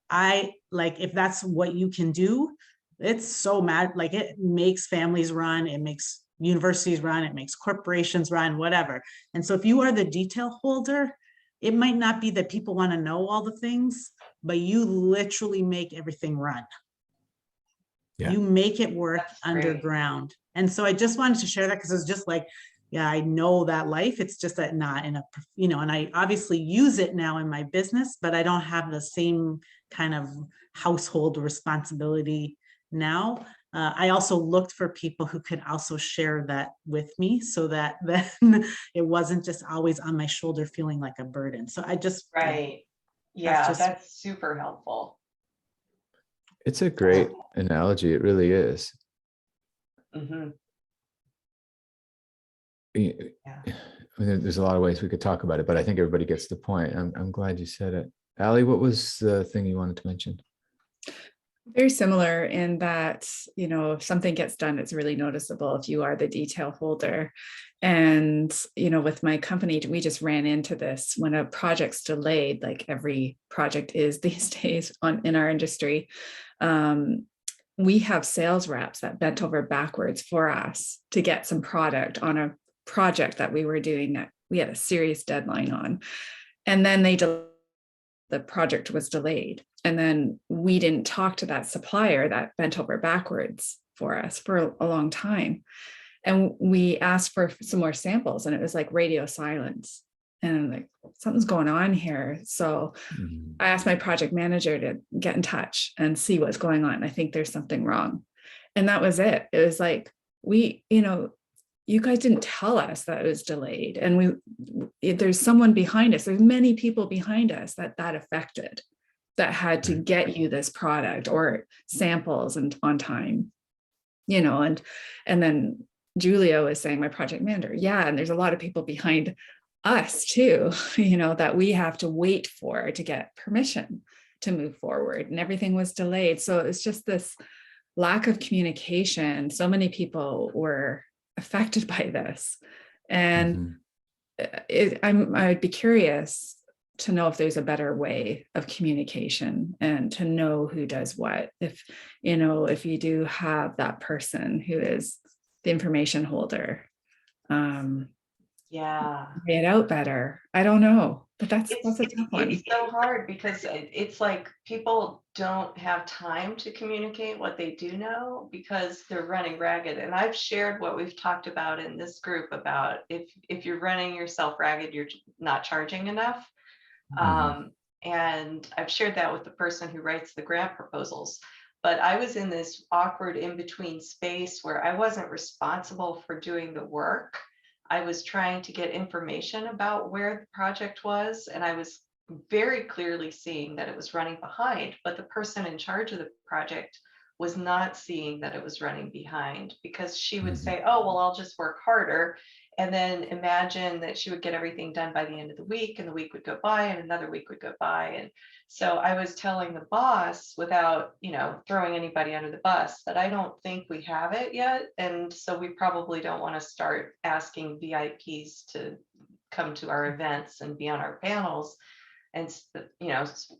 I like, if that's what you can do, it's so mad. Like, it makes families run, it makes universities run, it makes corporations run, whatever. And so if you are the detail holder, it might not be that people want to know all the things, but you literally make everything run. You make it work underground. And so I just wanted to share that, because it's just like, yeah, I know that life. It's just that not in a, and I obviously use it now in my business, but I don't have the same kind of household responsibility now. I also looked for people who could also share that with me, so that then it wasn't just always on my shoulder feeling like a burden. So I just, yeah, that's super helpful. It's a great analogy. It really is. I mean, there's a lot of ways we could talk about it, but I think everybody gets the point. I'm glad you said it. Allie, what was the thing you wanted to mention? Very similar in that, if something gets done, it's really noticeable if you are the detail holder. And, with my company, we just ran into this when a project's delayed, like every project is these days in our industry. We have sales reps that bent over backwards for us to get some product on a project that we were doing that we had a serious deadline on. And then the project was delayed. And then we didn't talk to that supplier that bent over backwards for us for a long time. And we asked for some more samples, and it was like radio silence. And I'm like, something's going on here. So I asked my project manager to get in touch and see what's going on. I think there's something wrong. And that was it. It was like, we, you guys didn't tell us that it was delayed. And there's someone behind us. There's many people behind us that affected, that had to get you this product or samples and on time, and then Julia was saying, my project manager. Yeah. And there's a lot of people behind us too, that we have to wait for to get permission to move forward, and everything was delayed. So it's just this lack of communication. So many people were affected by this. And I'd be curious to know if there's a better way of communication and to know who does what. If you do have that person who is the information holder, lay it out better. I don't know, but that's a tough one. It's so hard because it's like people don't have time to communicate what they do know because they're running ragged. And I've shared what we've talked about in this group about if you're running yourself ragged, you're not charging enough. And I've shared that with the person who writes the grant proposals. But I was in this awkward in-between space where I wasn't responsible for doing the work. I was trying to get information about where the project was, and I was very clearly seeing that it was running behind, but the person in charge of the project was not seeing that it was running behind, because she would say, oh, well, I'll just work harder. And then imagine that she would get everything done by the end of the week, and the week would go by and another week would go by. And so I was telling the boss, without, throwing anybody under the bus, that I don't think we have it yet. And so we probably don't want to start asking VIPs to come to our events and be on our panels and,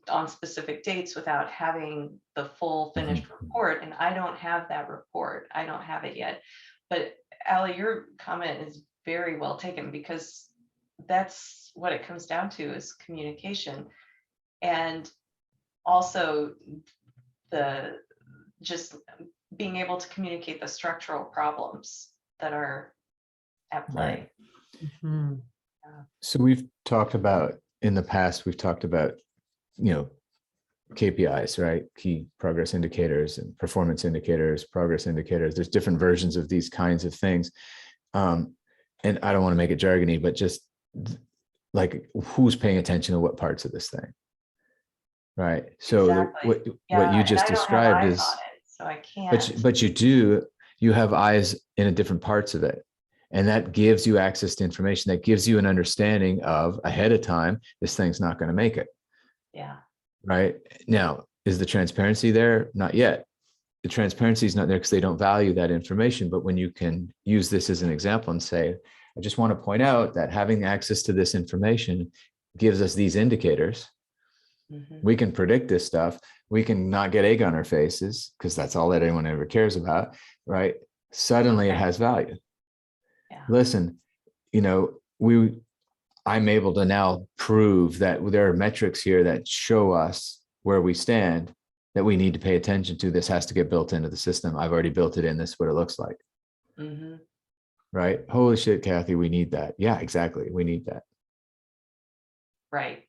on specific dates without having the full finished report. And I don't have that report. I don't have it yet. But Allie, your comment is very well taken, because that's what it comes down to, is communication. And also just being able to communicate the structural problems that are at play. Mhm. So we've talked about, in the past, KPIs, right? Key progress indicators and performance indicators, progress indicators. There's different versions of these kinds of things. And I don't want to make it jargony, but just like, who's paying attention to what parts of this thing? Right. So Exactly. what you just described is, so I can't. but you have eyes in different parts of it. And that gives you access to information, that gives you an understanding of ahead of time, this thing's not going to make it. Yeah. Right. Now, is the transparency there? Not yet. The transparency is not there because they don't value that information. But when you can use this as an example and say, I just want to point out that having access to this information gives us these indicators. We can predict this stuff. We can not get egg on our faces, because that's all that anyone ever cares about. Right. Suddenly it has value. Yeah. Listen, I'm able to now prove that there are metrics here that show us where we stand, that we need to pay attention to. This has to get built into the system. I've already built it in. This is what it looks like. Right. Holy shit, Kathy, we need that. Yeah, exactly. We need that. Right.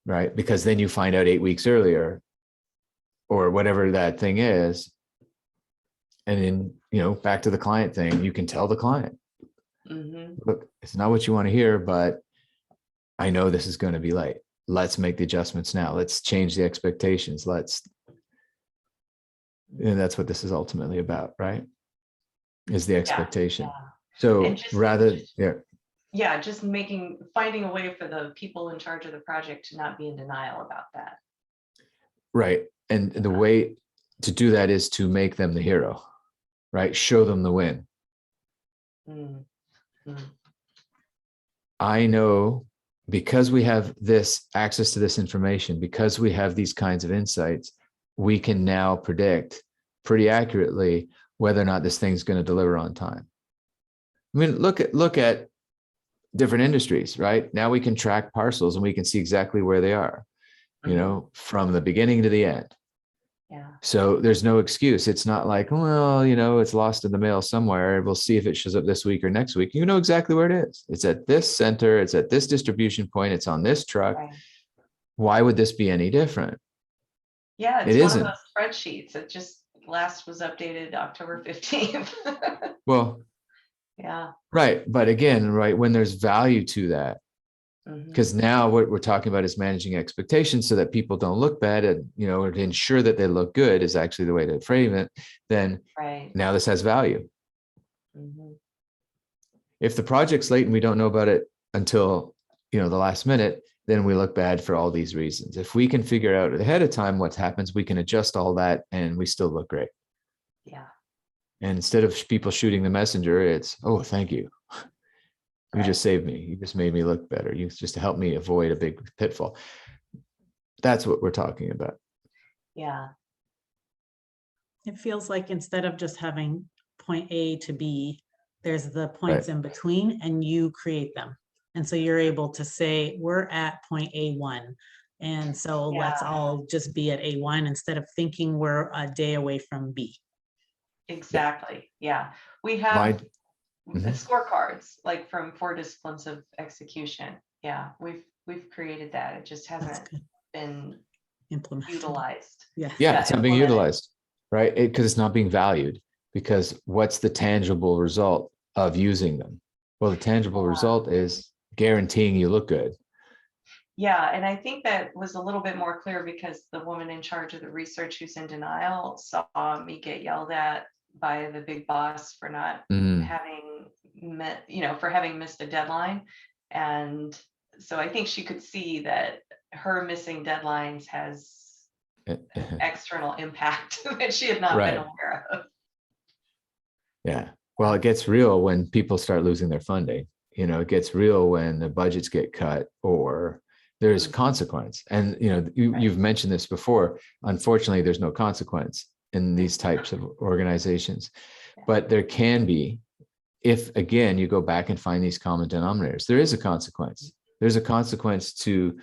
Right. Because then you find out 8 weeks earlier, or whatever that thing is. And then, back to the client thing, you can tell the client, look, it's not what you want to hear, but I know this is going to be late. Let's make the adjustments now. Let's change the expectations. And that's what this is ultimately about, right? Is the expectation. Yeah. So just finding a way for the people in charge of the project to not be in denial about that. Right. And the way to do that is to make them the hero, right? Show them the win. I know, because we have this access to this information, because we have these kinds of insights, we can now predict pretty accurately whether or not this thing's going to deliver on time. I mean, look at different industries, right? Now we can track parcels and we can see exactly where they are, from the beginning to the end. Yeah. So there's no excuse. It's not like, well, it's lost in the mail somewhere. We'll see if it shows up this week or next week. You know exactly where it is. It's at this center. It's at this distribution point. It's on this truck. Right. Why would this be any different? Yeah, It it's one isn't. of those spreadsheets. It just, last was updated October 15th. Well, Yeah. right. But again, right, when there's value to that, Mhm. because now what we're talking about is managing expectations so that people don't look bad, and or to ensure that they look good is actually the way to frame it. Then Right. now this has value. Mhm. If the project's late and we don't know about it until the last minute, then we look bad for all these reasons. If we can figure out ahead of time what happens, we can adjust all that and we still look great. Yeah. And instead of people shooting the messenger, it's, oh, thank you. You Right. just saved me. You just made me look better. You just helped me avoid a big pitfall. That's what we're talking about. Yeah. It feels like instead of just having point A to B, there's the points in between and you create them. And so you're able to say, we're at point A1. And so let's Yeah. all just be at A1 instead of thinking we're a day away from B. Exactly. Yeah. We have Mind- scorecards, like from 4 disciplines of execution. Yeah, we've created that. It just That's hasn't good. been Implemented. utilized. Yeah. Yeah, it's not being implemented. utilized, right? Because it's not being valued. Because what's the tangible result of using them? Well, the tangible result is guaranteeing you look good. Yeah, and I think that was a little bit more clear because the woman in charge of the research who's in denial saw me get yelled at by the big boss for not having met, for having missed a deadline. And so I think she could see that her missing deadlines has external impact that she had not been Right. aware of. Yeah. Well, it gets real when people start losing their funding. It gets real when the budgets get cut or there's consequence. And, you've mentioned this before. Unfortunately, there's no consequence in these types of organizations, but there can be, if again, you go back and find these common denominators, there is a consequence. There's a consequence to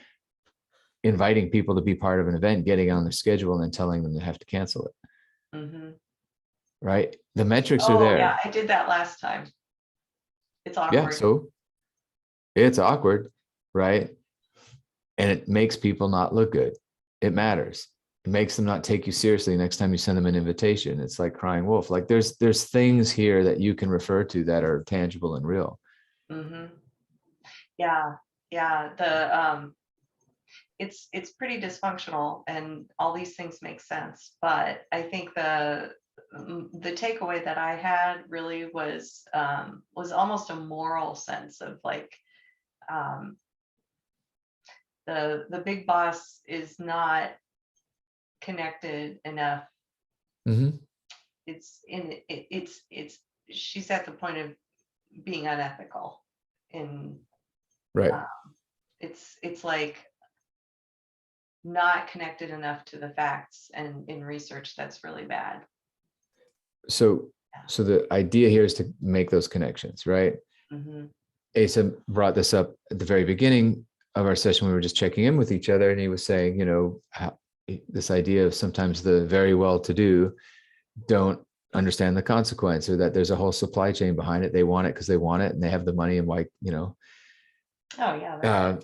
inviting people to be part of an event, getting on their schedule and then telling them they have to cancel it. Mm-hmm. Right. The metrics are Oh there. yeah, I did that last time. It's awkward. Yeah. So it's awkward, right? And it makes people not look good. It matters. It makes them not take you seriously next time you send them an invitation. It's like crying wolf. Like there's things here that you can refer to that are tangible and real. Mm-hmm. Yeah. The it's pretty dysfunctional and all these things make sense. But I think the takeaway that I had really was almost a moral sense of like the big boss is not connected enough. Mm-hmm. It's she's at the point of being unethical in Right. It's like not connected enough to the facts, and in research that's really bad. So the idea here is to make those connections, right? Mm-hmm. Asa brought this up at the very beginning of our session. We were just checking in with each other and he was saying, how, this idea of sometimes the very well-to-do don't understand the consequence, or that there's a whole supply chain behind it. They want it because they want it and they have the money, and why, Oh yeah.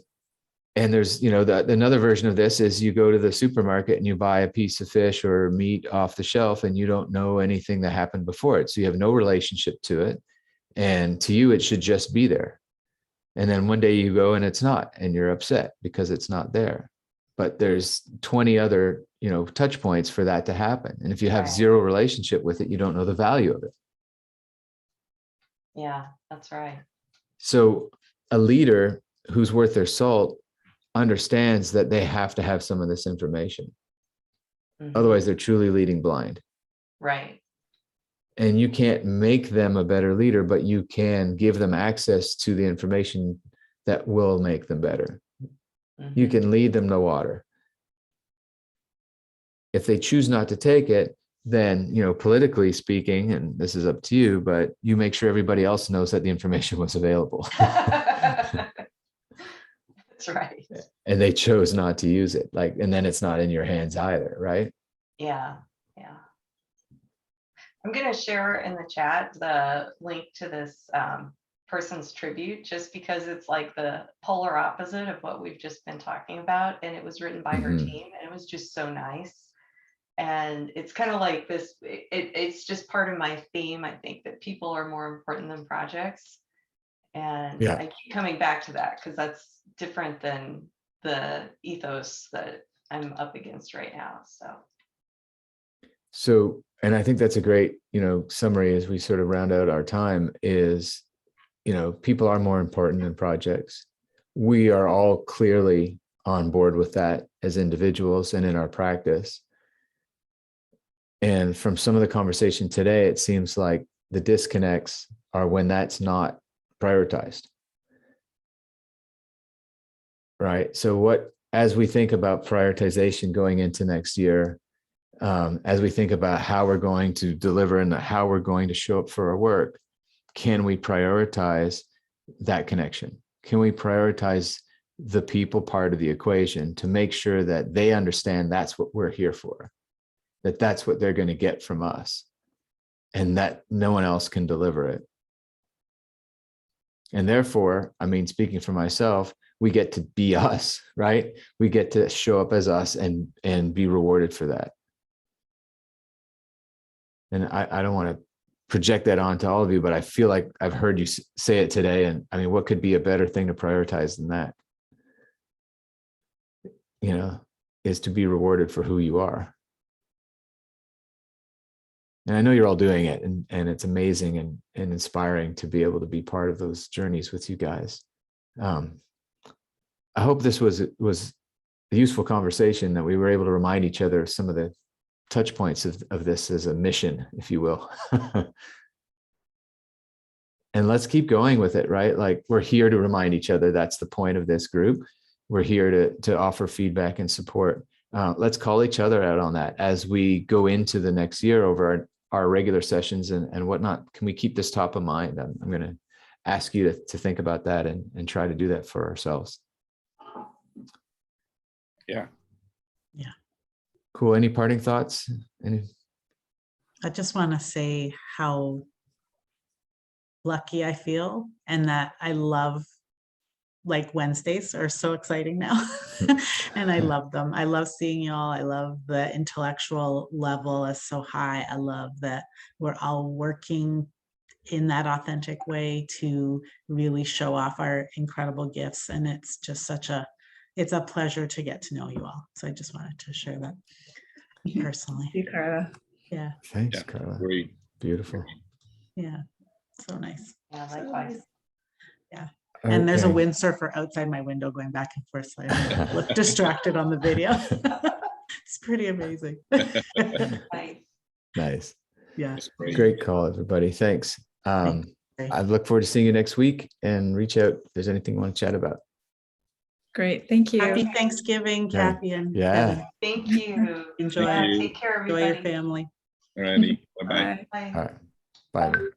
and there's, another version of this is you go to the supermarket and you buy a piece of fish or meat off the shelf and you don't know anything that happened before it. So you have no relationship to it. And to you, it should just be there. And then one day you go and it's not, and you're upset because it's not there. But there's 20 other, touch points for that to happen. And if you have zero relationship with it, you don't know the value of it. Yeah, that's right. So a leader who's worth their salt understands that they have to have some of this information. Mm-hmm. Otherwise, they're truly leading blind. Right. And you can't make them a better leader, but you can give them access to the information that will make them better. Mm-hmm. You can lead them to water. If they choose not to take it, then, politically speaking, and this is up to you, but you make sure everybody else knows that the information was available. That's right. And they chose not to use it. And then it's not in your hands either, right? Yeah. I'm going to share in the chat the link to this person's tribute, just because it's like the polar opposite of what we've just been talking about. And it was written by her team, and it was just so nice. And it's kind of like this, it's just part of my theme. I think that people are more important than projects. And Yeah. I keep coming back to that because that's different than the ethos that I'm up against right now. So, and I think that's a great, summary as we sort of round out our time is, people are more important than projects. We are all clearly on board with that as individuals and in our practice. And from some of the conversation today, it seems like the disconnects are when that's not prioritized. Right. So as we think about prioritization going into next year, as we think about how we're going to deliver and how we're going to show up for our work, can we prioritize that connection? Can we prioritize the people part of the equation to make sure that they understand that's what we're here for, that that's what they're going to get from us, and that no one else can deliver it? And therefore, speaking for myself, we get to be us, right? We get to show up as us and be rewarded for that. And I don't want to project that onto all of you, but I feel like I've heard you say it today. And what could be a better thing to prioritize than that? Is to be rewarded for who you are. And I know you're all doing it, and it's amazing and inspiring to be able to be part of those journeys with you guys. I hope this was a useful conversation, that we were able to remind each other of some of the touch points of this as a mission, if you will. And let's keep going with it, right? Like, we're here to remind each other. That's the point of this group. We're here to offer feedback and support. Let's call each other out on that as we go into the next year over our regular sessions and whatnot. Can we keep this top of mind? I'm going to ask you to think about that and try to do that for ourselves. Yeah. Yeah. Cool. Any parting thoughts? I just want to say how lucky I feel, and that I love, like, Wednesdays are so exciting now. And I love them. I love seeing y'all. I love the intellectual level is so high. I love that we're all working in that authentic way to really show off our incredible gifts. And it's just it's a pleasure to get to know you all. So I just wanted to share that personally. Thank you, Carla. Yeah. Thanks, Yeah, Carla. great. Beautiful. Yeah. So nice. Yeah, So likewise. nice. Yeah. And there's a Okay. windsurfer outside my window going back and forth, so I don't look distracted on the video. It's pretty amazing. Nice. Nice. Yeah. That's great. Great call, everybody. Thanks. Thanks. I look forward to seeing you next week, and reach out if there's anything you want to chat about. Great. Thank you. Happy Thanksgiving, Yeah. Kathy and Yeah. Kevin. Thank you. Enjoy. Yeah, you. take care, Enjoy everybody. your family. All righty. Bye-bye. Bye. Bye. All right. Bye.